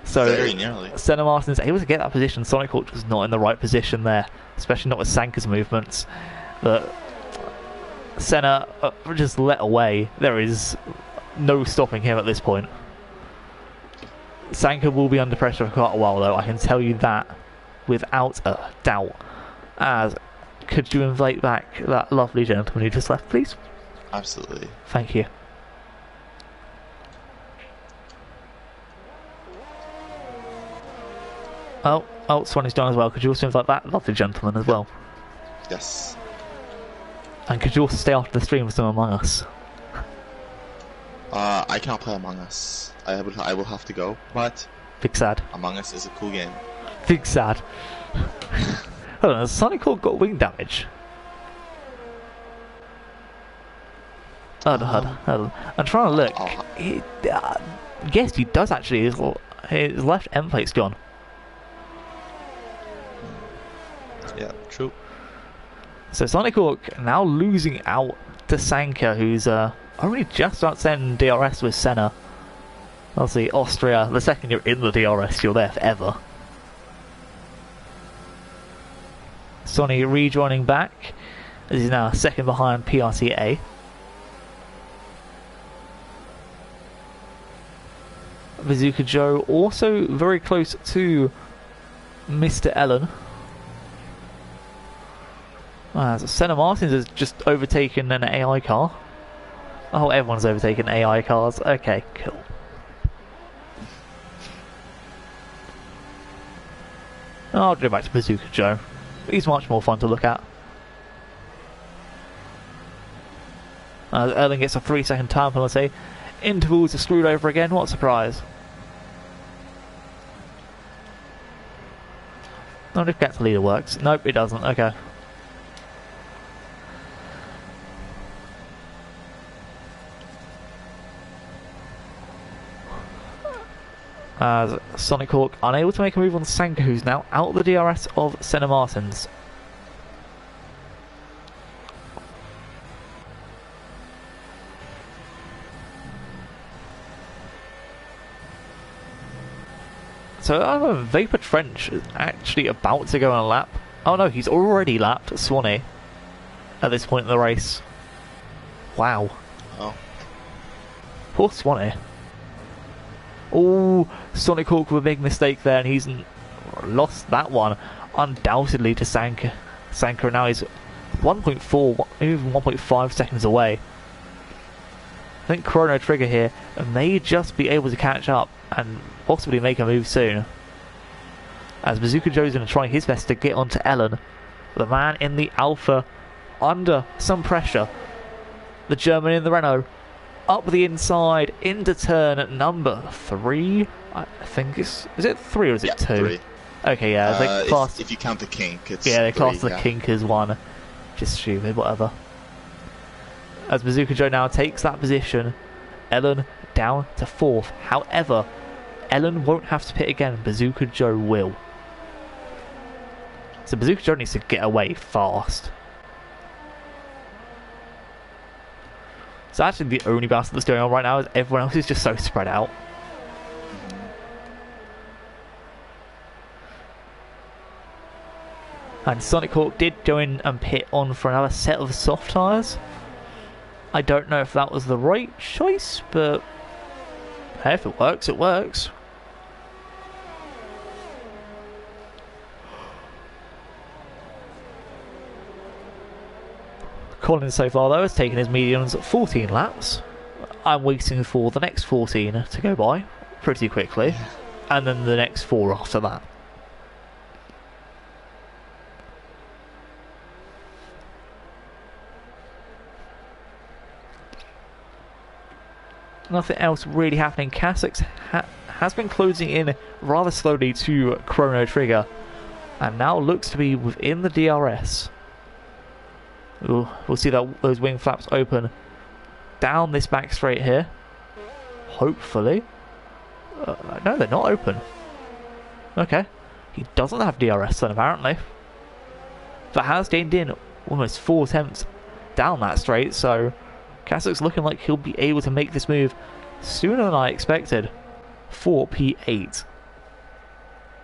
So, very nearly. Senna Martin's able to get that position. Sonic Hawk was not in the right position there, especially not with Sanka's movements. But Senna just let away. There is no stopping him at this point. Sanka will be under pressure for quite a while, though. I can tell you that without a doubt. As could you invite back that lovely gentleman who just left, please? Absolutely. Thank you. Oh, Swanee's done as well. Could you also invite that lovely gentleman as well? Yes. And could you also stay after the stream with some Among Us? I cannot play Among Us. I will have to go, but Big sad. Among Us is a cool game. Big sad. Hold on, has Sonic Hawk got wing damage? Hold on. I'm trying to look. Yes, he does actually. His left end plate's gone. Yeah, true. So Sonic Hawk now losing out to Sanka, who's only just about to end DRS with Senna. Obviously, Austria, the second you're in the DRS, you're there forever. Sonny rejoining back, as he's now second behind PRTA. Bazooka Joe also very close to Mr. Ellen. Senna Martins has just overtaken an AI car. Oh, everyone's overtaken AI cars. Okay, cool. I'll go back to Bazooka Joe. He's much more fun to look at. Erling gets a 3-second time penalty. Intervals are screwed over again. What a surprise. Not if Get the Leader works. Nope, it doesn't. Okay. As Sonic Hawk unable to make a move on Sanka, who's now out of the DRS of Senna Martins. So Vapor Trench is actually about to go on a lap. Oh no, he's already lapped Swanee at this point in the race. Wow. Oh. Poor Swanee. Oh, Sonic Hawk with a big mistake there, and he's lost that one undoubtedly to Sanka. Sanka now is 1.4, even 1.5 seconds away. I think Chrono Trigger here may just be able to catch up and possibly make a move soon. As Bazooka Joe's going to try his best to get onto Ellen, the man in the Alpha under some pressure. The German in the Renault. Up the inside, into turn at number 3. I think is it 3 or is it 2? 3. Okay, yeah. They class, if you count the kink, it's yeah, they class 3, the kink as one. Just stupid, whatever. As Bazooka Joe now takes that position, Ellen down to 4th. However, Ellen won't have to pit again. Bazooka Joe will. So Bazooka Joe needs to get away fast. So actually the only battle that's going on right now is everyone else is just so spread out. And Sonic Hawk did go in and pit on for another set of soft tyres. I don't know if that was the right choice, but hey, if it works, it works. Colin so far though has taken his mediums 14 laps. I'm waiting for the next 14 to go by pretty quickly, and then the next 4 after that. Nothing else really happening. Kasich has been closing in rather slowly to Chrono Trigger, and now looks to be within the DRS. We'll see that those wing flaps open down this back straight here. Hopefully. No, they're not open. Okay. He doesn't have DRS then, apparently. But has gained in almost 4 attempts down that straight, so Kasuk's looking like he'll be able to make this move sooner than I expected for P8.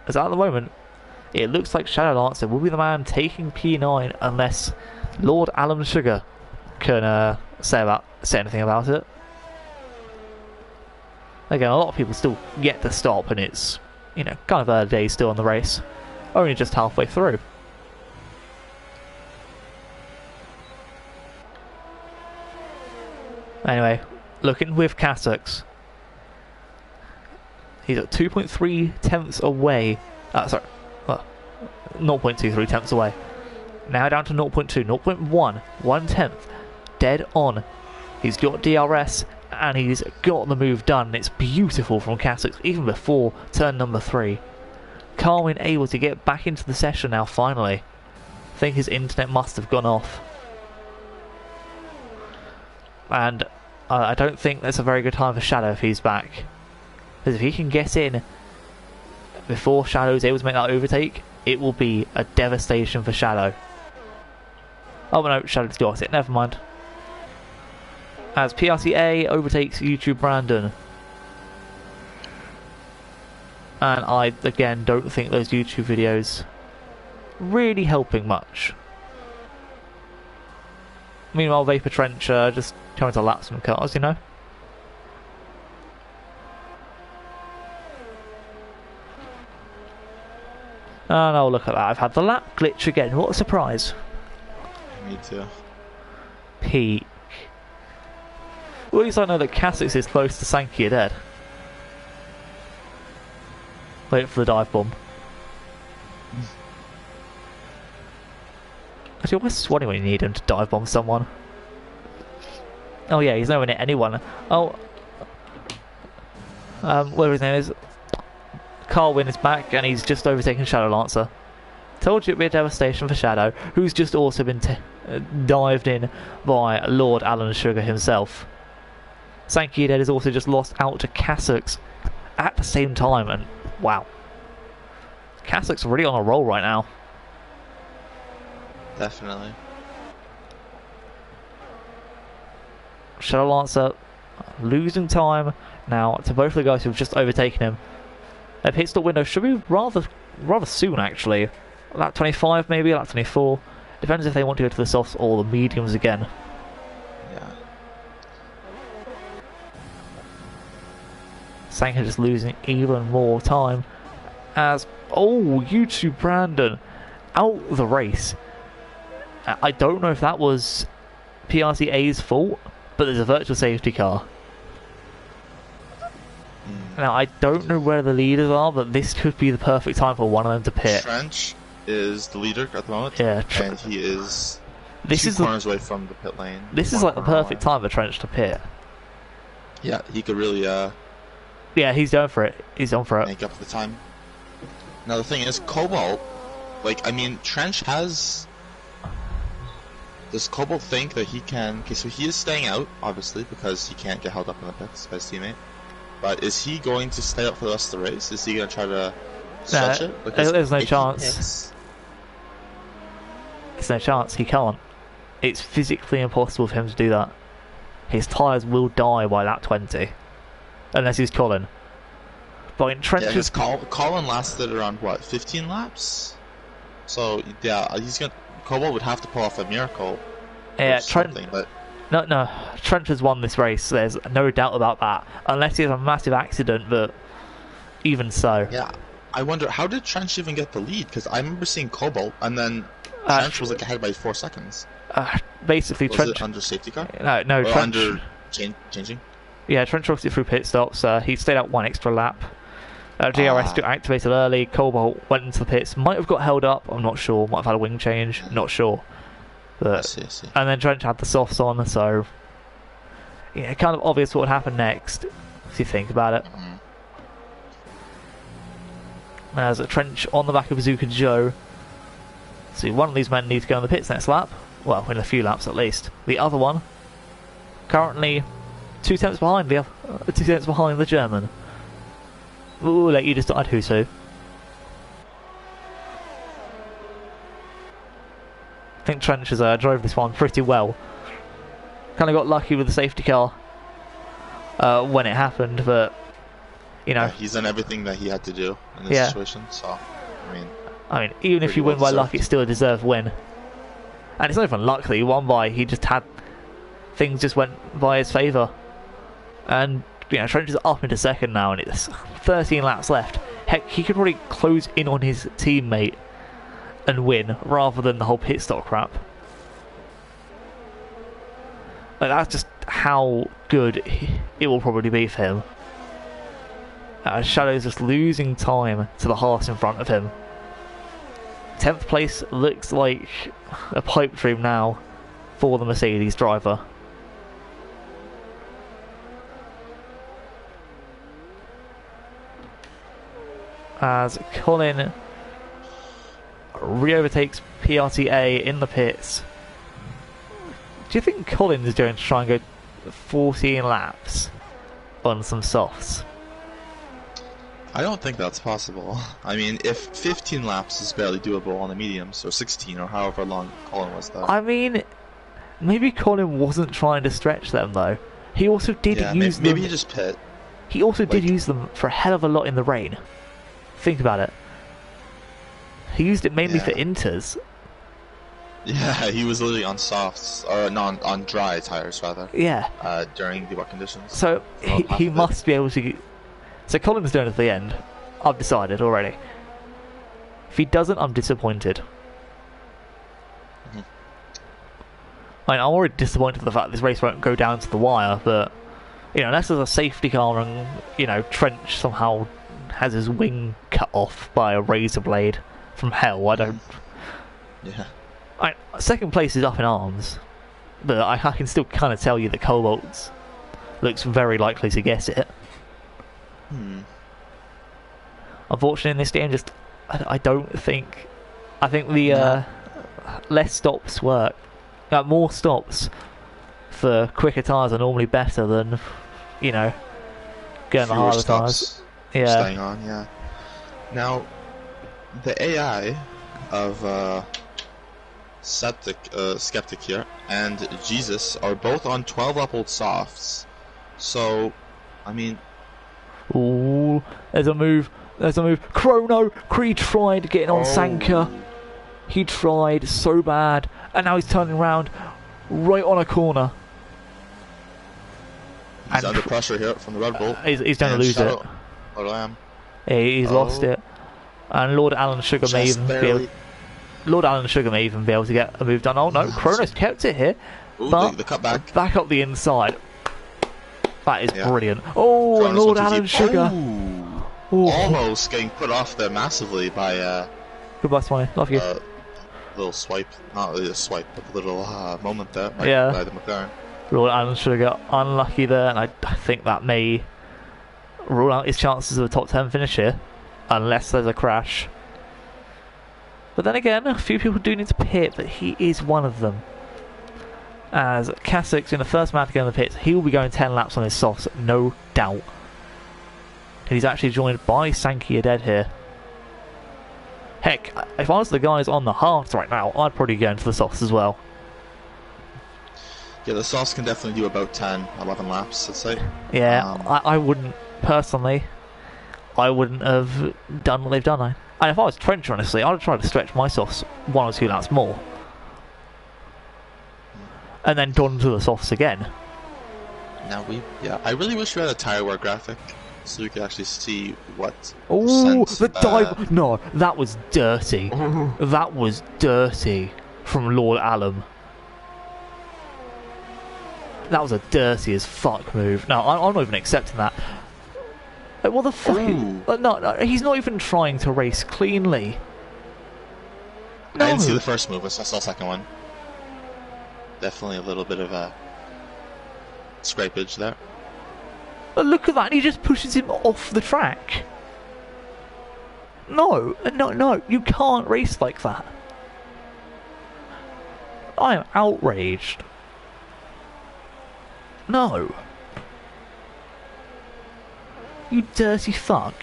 As at the moment, it looks like Shadow Lancer will be the man taking P9 unless Lord Alan Sugar can say anything about it. Again, a lot of people still yet to stop, and it's, you know, kind of early days still in the race. Only just halfway through. Anyway, looking with Kasuk's. He's at 2.3 tenths away. Sorry. 0.23 tenths away. Now down to 0.2, 0.1, 1 tenth. Dead on. He's got DRS and he's got the move done. It's beautiful from Kasuk, even before turn number 3. Carwin able to get back into the session now, finally. I think his internet must have gone off. And I don't think that's a very good time for Shadow if he's back. Because if he can get in before Shadow is able to make that overtake, it will be a devastation for Shadow. Oh no, Shadow's got it, never mind. As PRCA overtakes YouTube Brandon. And I, again, don't think those YouTube videos really helping much. Meanwhile, Vapor Trench just trying to lap some cars, you know? And oh, look at that, I've had the lap glitch again, what a surprise. Me too. Peak. Well, at least I know that Kasuk is close to Sankey dead. Wait for the dive bomb. Actually, where's Swanee when you need him to dive bomb someone? Oh yeah, he's nowhere near anyone. Oh, whatever his name is, Carwin is back and he's just overtaken Shadow Lancer. Told you it'd be a devastation for Shadow, who's just also been dived in by Lord Alan Sugar himself. Sankey Dead is also just lost out to Kasuk's at the same time, and wow, Kasuk's really on a roll right now. Definitely. Shadow Lancer losing time now to both of the guys who've just overtaken him. Their pit stop window should be rather soon, actually. Lap 25 maybe, lap 24. Depends if they want to go to the softs or the mediums again. Yeah. Sanka just losing even more time. As, oh, YouTube Brandon out the race. I don't know if that was PRCA's fault, but there's a virtual safety car. Now, I don't know where the leaders are, but this could be the perfect time for one of them to pit. Trench is the leader at the moment. Yeah, and he is two corners away from the pit lane. This is like the perfect time for Trench to pit. Yeah, he could really yeah, he's going for it. He's on for it. Make up the time. Now the thing is, Cobalt, like, I mean, Trench has... Does Cobalt think that he can... Okay, so he is staying out, obviously, because he can't get held up in the pits by his teammate. But is he going to stay out for the rest of the race? Is he going to try to stretch it? Because there's no chance. There's no chance. He can't. It's physically impossible for him to do that. His tyres will die by lap 20. Unless he's Colin. But in Trench's... Yeah, Colin lasted around, what, 15 laps? So, yeah, Cobalt would have to pull off a miracle. Yeah, but... No, Trench has won this race, there's no doubt about that. Unless he has a massive accident, but even so. Yeah, I wonder, how did Trench even get the lead? Because I remember seeing Cobalt, and then Trench was like ahead by 4 seconds. Basically, was Trench... it under safety car? No, or Trench... under changing? Yeah, Trench rocked it through pit stops, he stayed out 1 extra lap. DRS got activated early, Cobalt went into the pits, might have got held up, I'm not sure, might have had a wing change, not sure. But, I see. And then Trench had the softs on, so yeah, kind of obvious what would happen next if you think about it. As a Trench on the back of Bazooka Joe. So one of these men needs to go in the pits next lap. Well, in a few laps at least. The other one currently 2 tenths behind the 2 tenths behind the German. Ooh, like you just died, Huso. I think Trench has drove this one pretty well. Kind of got lucky with the safety car when it happened, but you know, Yeah, he's done everything that he had to do in this situation. So, I mean, even if you win by luck, it's still a deserved win. And it's not even luck that he won by. He just had things just went by his favour. And you know, Trench is up into second now, and it's 13 laps left. Heck, he could probably close in on his teammate and win rather than the whole pit stop crap. Like, that's just how good it will probably be for him. Shadow's just losing time to the Haas in front of him. 10th place looks like a pipe dream now for the Mercedes driver. As Colin re-overtakes PRTA in the pits. Do you think Colin is going to try and go 14 laps on some softs? I don't think that's possible. I mean, if 15 laps is barely doable on the mediums, or 16, or however long Colin was there. I mean, maybe Colin wasn't trying to stretch them though. He also did use them. Maybe he just pit. He also did use them for a hell of a lot in the rain. Think about it. He used it mainly for inters. Yeah, he was literally on softs, or no, on dry tires rather. Yeah. During the wet conditions. So he must be able to. So Colin's doing it at the end. I've decided already. If he doesn't, I'm disappointed. I mean, I'm already disappointed with the fact this race won't go down to the wire, but you know, unless there's a safety car and you know Trench somehow has his wing cut off by a razor blade from hell, I don't. Yeah. Second place is up in arms, but I can still kind of tell you that Cobalt looks very likely to get it. Unfortunately, in this game, just I don't think. I think the less stops work. More stops for quicker tyres are normally better than, you know, getting the harder tyres. Yeah. Staying on, yeah. Now, the AI of Skeptic here and Jesus are both on 12-up-old softs. So, I mean. Ooh, there's a move. There's a move. Chrono! Creed tried getting on Sanka. He tried so bad. And now he's turning around right on a corner. He's under pressure here from the Red Bull. He's going to lose it. He's lost it. And Lord Alan Sugar may even be able, Lord Alan Sugar may even be able to get a move done. Oh no, Chrono's kept it here. Ooh, but the cutback. Back up the inside. That is brilliant. Oh, Chrono's Lord Alan Sugar. Almost getting put off there massively by goodbye, Swanee. Love you. Little swipe, not really a swipe, but a little moment there by the McLaren. Lord Alan Sugar unlucky there, and I think that may rule out his chances of a top 10 finish here, unless there's a crash. But then again, a few people do need to pit, but he is one of them. As Kasic's in the first man to go in the pits, he will be going 10 laps on his softs, no doubt. And he's actually joined by Sankey Dead here. Heck, if I was the guys on the hards right now, I'd probably go into the softs as well. Yeah, the softs can definitely do about 10, 11 laps, I'd say. Yeah, I wouldn't, personally, I wouldn't have done what they've done. And if I was Trench, honestly, I'd have tried to stretch my softs 1 or 2 laps more. And then gone to the softs again. Now I really wish we had a tire wear graphic, so we could actually see what. Oh, the dive! No, that was dirty. That was dirty from Lord Allen. That was a dirty as fuck move. No, I'm not even accepting that. Like, what the fuck? No, he's not even trying to race cleanly. No. I didn't see the first move, I saw the second one. Definitely a little bit of a scrapage there. But look at that, and he just pushes him off the track. No, you can't race like that. I am outraged. No. You dirty fuck.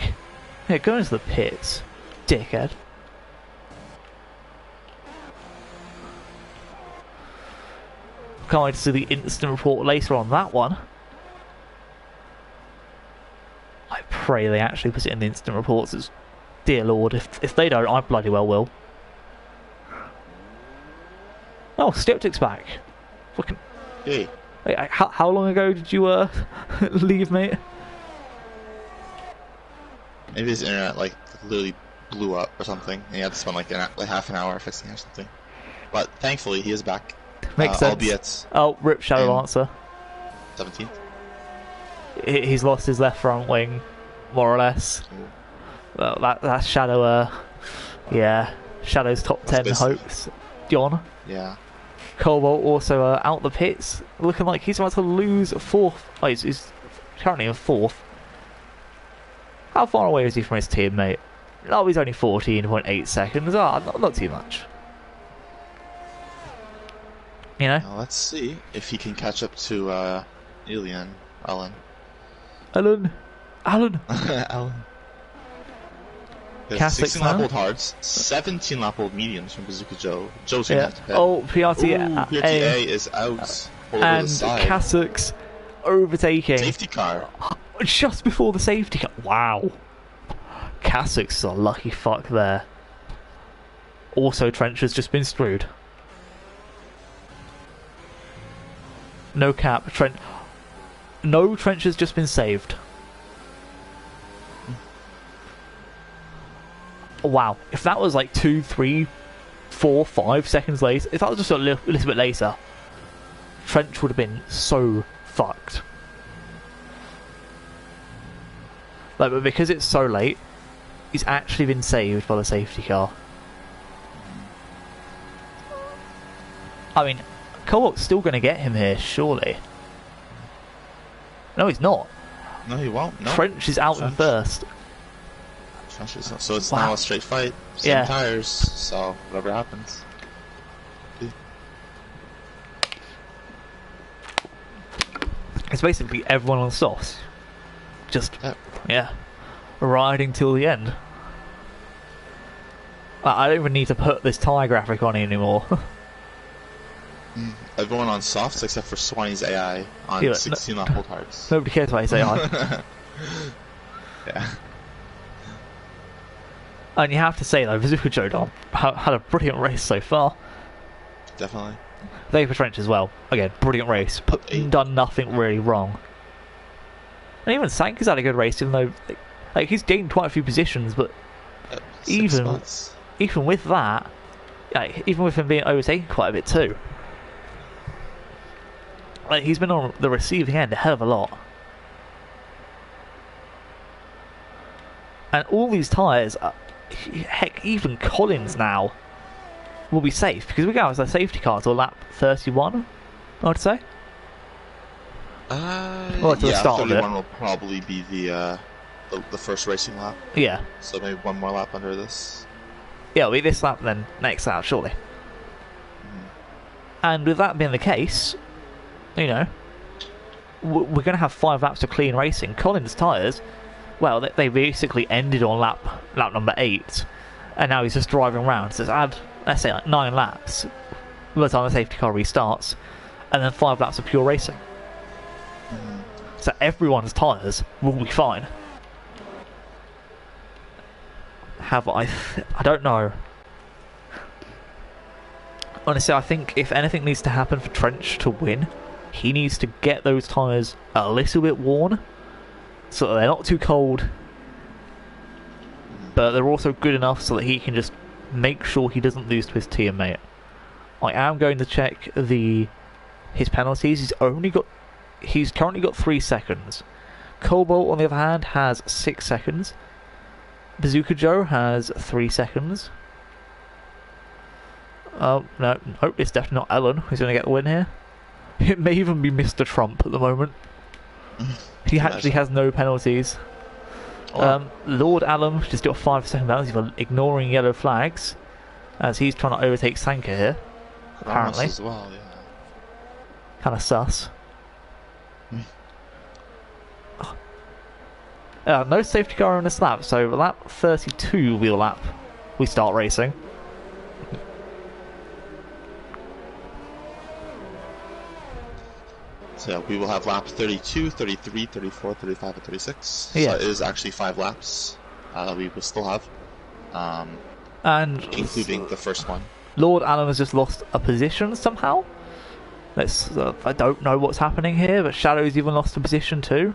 Yeah, go into the pits, dickhead. can't wait to see the instant report later on that one. I pray they actually put it in the instant reports. It's, dear Lord, if they don't, I bloody well will. Oh, Skeptic's back. Fucking. Hey. Wait, how long ago did you leave, mate? Maybe his internet like literally blew up or something, and he had to spend like half an hour fixing it or something. But thankfully, he is back. Makes sense. Albeit. Oh, rip Shadow Lancer. 17th. He's lost his left front wing, more or less. Well, that's Shadow. Yeah, Shadow's top 10 hopes. Gone. Yeah. Cobalt also out the pits, looking like he's about to lose fourth. Oh, he's currently in fourth. How far away is he from his teammate? Oh, he's only 14.8 seconds. Not too much. You know? Now let's see if he can catch up to Alan. Alan. Alan. Cassick's 16 lap old hards, 17 lap old mediums from Bazooka Joe. Joe's gonna have to pit. Oh, PRTA is out over and the side. Cassick's overtaking. Safety car. Just before the safety car. Wow. Cassick's a lucky fuck there. Also, Trench has just been screwed. No cap. No, Trench has just been saved. Wow. If that was like 2, 3, 4, 5 seconds later, if that was just a little bit later, Trench would have been so fucked. Like, but because it's so late, he's actually been saved by the safety car. I mean, Cobalt's still going to get him here, surely. No, he's not. No, he won't. No. Trench is out in first. Trench is not. So it's now a straight fight. Same tires. So whatever happens. It's basically everyone on sauce. Just, yeah, riding till the end. I don't even need to put this tyre graphic on anymore. Everyone on softs except for Swanee's AI on 16 lap old hards. Nobody cares about his AI. Yeah. And you have to say though, Bazooka Joe had a brilliant race so far. Definitely. Vapor Trench as well. Again, brilliant race. Done nothing really wrong. And even Sanka's had a good race, even though like he's gained quite a few positions, but even with that, even with him being overtaken quite a bit too, like he's been on the receiving end a hell of a lot. And all these tyres, heck, even Collins now will be safe because we go as a safety car to lap 31, I would say. Well, to the start 31 will probably be the first racing lap. Yeah. So maybe one more lap under this. Yeah, it'll be this lap then next lap, surely. And with that being the case, you know, we're going to have 5 laps of clean racing. Collins' tyres, well, they basically ended on lap number 8, and now he's just driving around. So add, let's say, like 9 laps by the time the safety car restarts, and then 5 laps of pure racing. So everyone's tyres will be fine. I don't know. Honestly, I think if anything needs to happen for Trench to win, he needs to get those tyres a little bit worn, so that they're not too cold, but they're also good enough so that he can just make sure he doesn't lose to his teammate. I am going to check his penalties. He's currently got 3 seconds. Cobalt, on the other hand, has 6 seconds. Bazooka Joe has 3 seconds. Oh, no, it's definitely not Ellen who's going to get the win here. It may even be Mr. Trump at the moment. He actually has no penalties. Lord Allen just got 5-second penalty for ignoring yellow flags, as he's trying to overtake Sanka here. Apparently. As well, yeah. Kind of sus. No safety car on this lap, so lap 32 wheel lap we start racing. So yeah, we will have lap 32, 33, 34, 35, and 36. Yeah. So it is actually 5 laps we will still have, and including the first one. Lord Allen has just lost a position somehow. I don't know what's happening here, but Shadow's even lost a position too.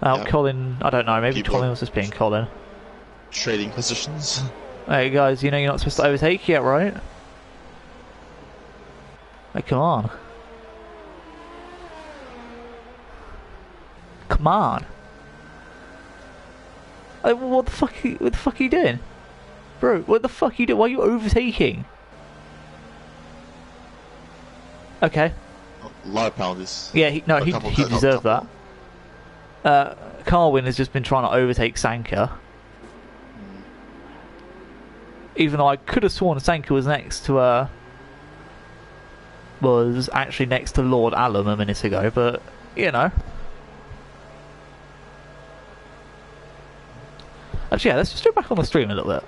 Yeah. Colin, I don't know, maybe People Colin was just being Colin. Trading positions. Hey guys, you know you're not supposed to overtake yet, right? Hey, come on. Come on. Like, what the fuck are you doing? Bro, what the fuck are you doing? Why are you overtaking? Okay. A lot of penalties. Yeah, he deserved that. Carwin has just been trying to overtake Sanka. Even though I could have sworn Sanka was actually next to Lord Allen a minute ago, but you know. Actually, yeah, let's just go back on the stream a little bit.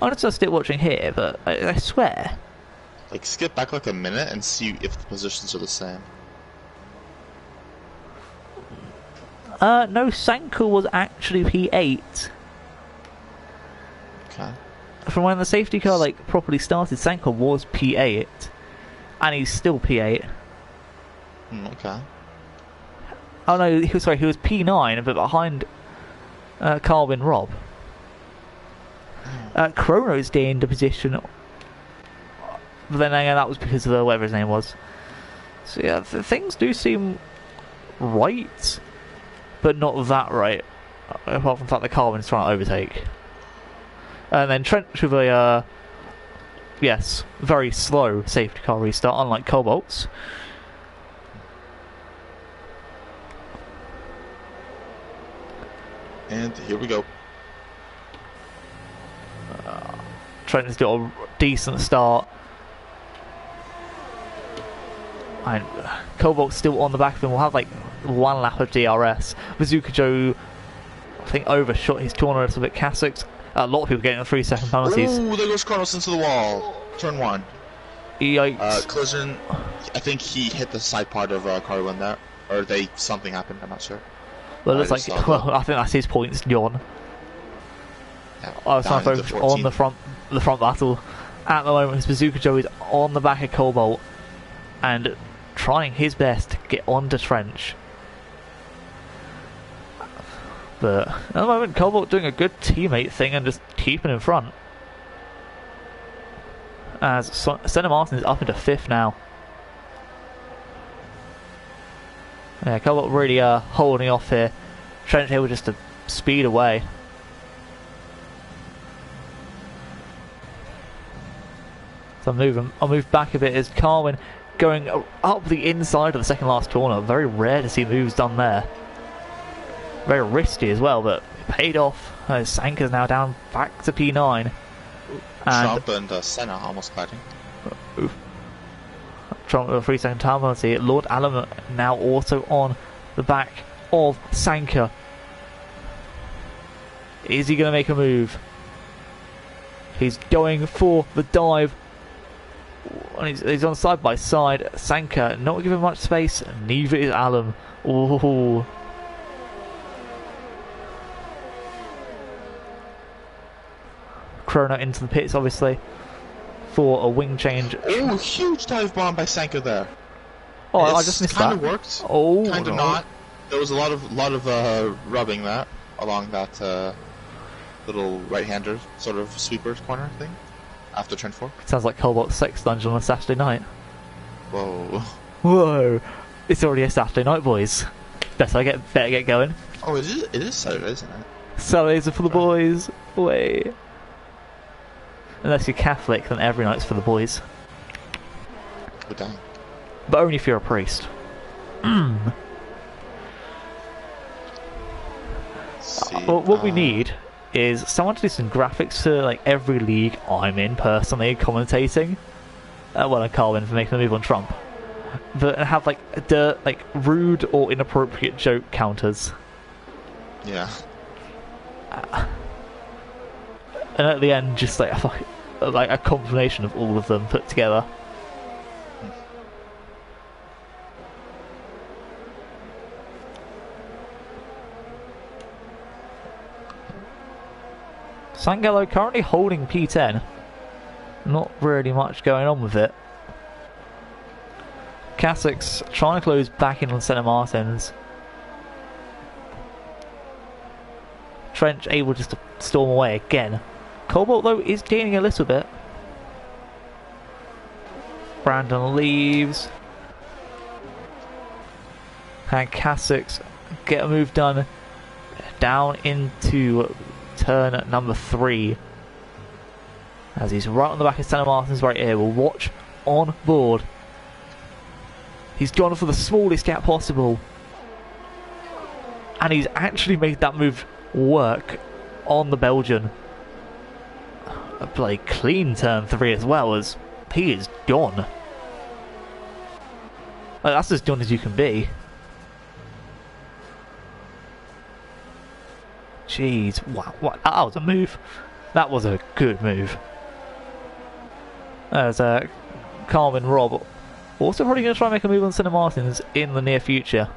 I'm just gonna stick watching here, but I swear. Like, skip back like a minute and see if the positions are the same. No, Sanka was actually P8. Okay. From when the safety car properly started, Sanka was P8, and he's still P8. Okay. Oh no, he was P9, but behind Carwin Rob. Chrono's gained a position, but then again, that was because of whatever his name was. So yeah, things do seem right, but not that right. Apart from the fact that Carwin's trying to overtake. And then Trench with a, very slow safety car restart, unlike Cobalt's. And here we go. Trent has got a decent start. And Cobalt's still on the back of him. We'll have one lap of DRS. Bazooka Joe, I think, overshot his corner a little bit. Cassix, a lot of people getting the 3-second penalties. Ooh, there goes Kronos into the wall. Turn 1. Yikes. Collision. I think he hit the side part of Carwin there. Or something happened, I'm not sure. Well, I think that's his points, John. Yeah, I was trying to focus on the front battle. At the moment, Bazooka Joe is on the back of Cobalt and trying his best to get onto Trench. But at the moment, Cobalt doing a good teammate thing and just keeping in front. As Senna Martin is up into 5th now. Yeah, Cobalt really holding off here. Trench able just to speed away. So I'll move back a bit as Carwin going up the inside of the second last corner. Very rare to see moves done there. Very risky as well, but it paid off. Sanka's now down back to P9. Trump and Senna almost fighting. Trump with a 3-second time penalty. Lord Allen now also on the back of Sanka. Is he going to make a move? He's going for the dive. And he's on side by side. Sanka not giving much space. Neither is Allen. Ooh. Chrono into the pits, obviously, for a wing change. Oh, huge dive bomb by Sanka there. Oh, I just missed that. Kind of worked. Oh, kind of not. There was a lot of rubbing that along that little right-hander sort of sweeper corner thing after turn 4. Sounds like Cobalt's sex dungeon on a Saturday night. Whoa. Whoa! It's already a Saturday night, boys. Better get going. Oh, it is Saturday, isn't it? Saturdays are for the boys. Wait. Unless you're Catholic, then every night's for the boys. We're done. But only if you're a priest. Well, what we need is someone to do some graphics to every league I'm in personally commentating. Well, and Carwin for making the move on Trump. But have rude or inappropriate joke counters. Yeah. And at the end, just a combination of all of them put together. Sangallo currently holding P10. Not really much going on with it. Kasich trying to close back in on Senna Martins. Trench able just to storm away again. Cobalt though is gaining a little bit. Brandon leaves. And Kasich get a move done down into turn number 3. As he's right on the back of Senna Martins right here. We'll watch on board. He's gone for the smallest gap possible. And he's actually made that move work on the Belgian. A bloody clean turn 3 as well, as he is gone. Like, that's as done as you can be. Jeez, wow, what, that was a move. That was a good move. As Carmen Rob also probably going to try and make a move on Senna Martins in the near future.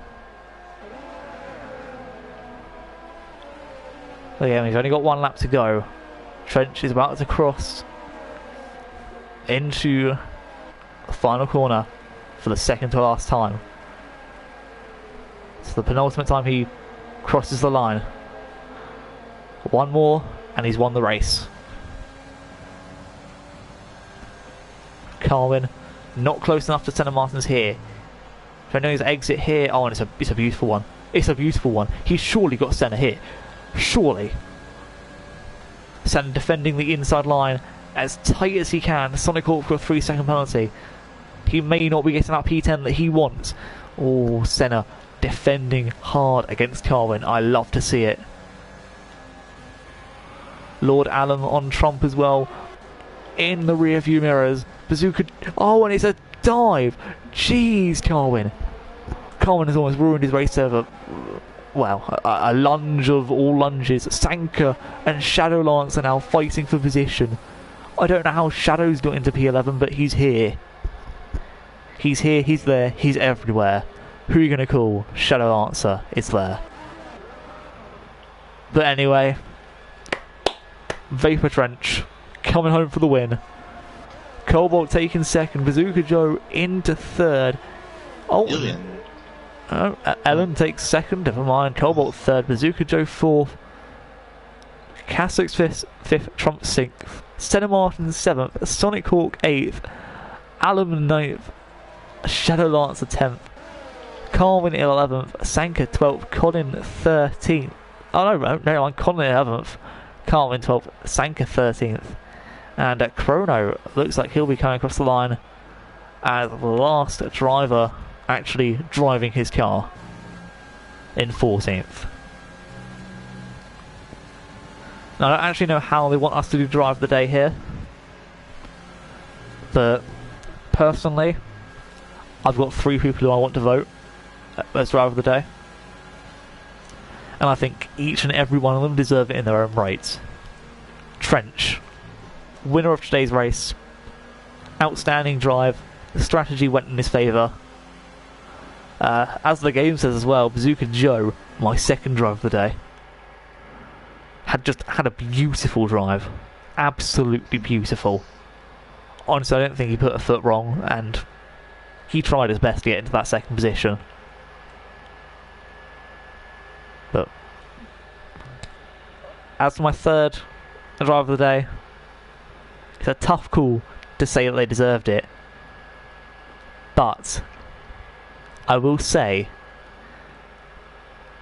So yeah, he's only got 1 lap to go. Trench is about to cross into the final corner for the second to last time. It's the penultimate time he crosses the line. 1 more and he's won the race. Carmen not close enough to Senna Martins here. I know his exit here. Oh, and it's a beautiful one. It's a beautiful one. He's surely got Senna here. Surely. Senna defending the inside line as tight as he can. Sonic Hawk for a 3-second penalty. He may not be getting that P10 that he wants. Oh, Senna defending hard against Carwin. I love to see it. Lord Allen on Trump as well. In the rear view mirrors. Bazooka. Oh, and it's a dive. Jeez, Carwin. Carwin has almost ruined his race over. Well, a lunge of all lunges. Sanka and Shadow Lance are now fighting for position. I don't know how Shadow's got into P11, but he's here. He's here, he's there, he's everywhere. Who are you going to call? Shadow Lancer is there. But anyway, Vapor Trench coming home for the win. Cobalt taking second. Bazooka Joe into third. Oh, Ellen takes second. Never mind. Cobalt third. Bazooka Joe fourth. Kasich fifth. Trump 6th. Senna Martin 7th. Sonic Hawk 8th. Alan 9th. Shadow Lancer 10th. Carwin 11th. Sanka 12th. Colin 13th. Oh no, I'm Colin 11th. Carwin 12th. Sanka 13th. And Chrono looks like he'll be coming across the line as the last driver actually driving his car in 14th. Now, I don't actually know how they want us to do drive of the day here, but personally, I've got 3 people who I want to vote as driver of the day, and I think each and every one of them deserve it in their own right. Trench, winner of today's race, outstanding drive, the strategy went in his favour. As the game says as well, Bazooka Joe, my second drive of the day, had a beautiful drive. Absolutely beautiful. Honestly, I don't think he put a foot wrong, and he tried his best to get into that second position. But as for my third drive of the day, it's a tough call to say that they deserved it, but I will say,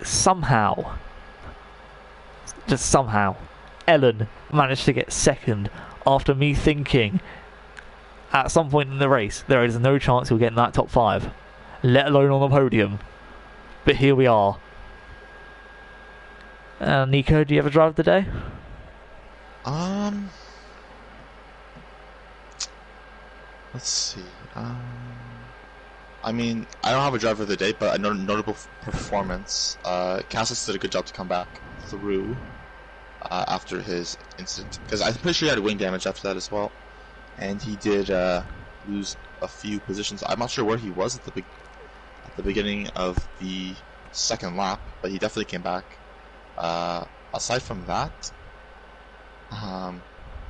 somehow, just somehow, Ellen managed to get second after me thinking at some point in the race there is no chance he'll get in that top 5, let alone on the podium. But here we are. Nico, do you have a drive of the day? Let's see. I mean, I don't have a driver of the day, but a notable performance. Cassis did a good job to come back through after his incident, because I'm pretty sure he had wing damage after that as well, and he did lose a few positions. I'm not sure where he was at the beginning of the second lap, but he definitely came back. Aside from that,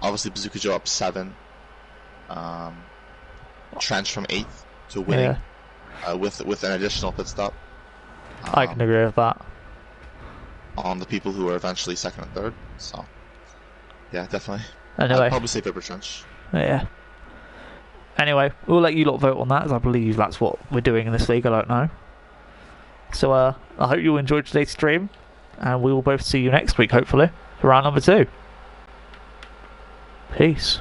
Obviously, Bazooka Joe up 7. Trench from 8th to winning, with an additional pit stop. I can agree with that. On the people who are eventually 2nd and 3rd. So, yeah, definitely. Anyway. I'd probably say Paper Trench. Yeah. Anyway, we'll let you lot vote on that, as I believe that's what we're doing in this league. I don't know. So, I hope you enjoyed today's stream, and we will both see you next week, hopefully, for round number 2. Peace.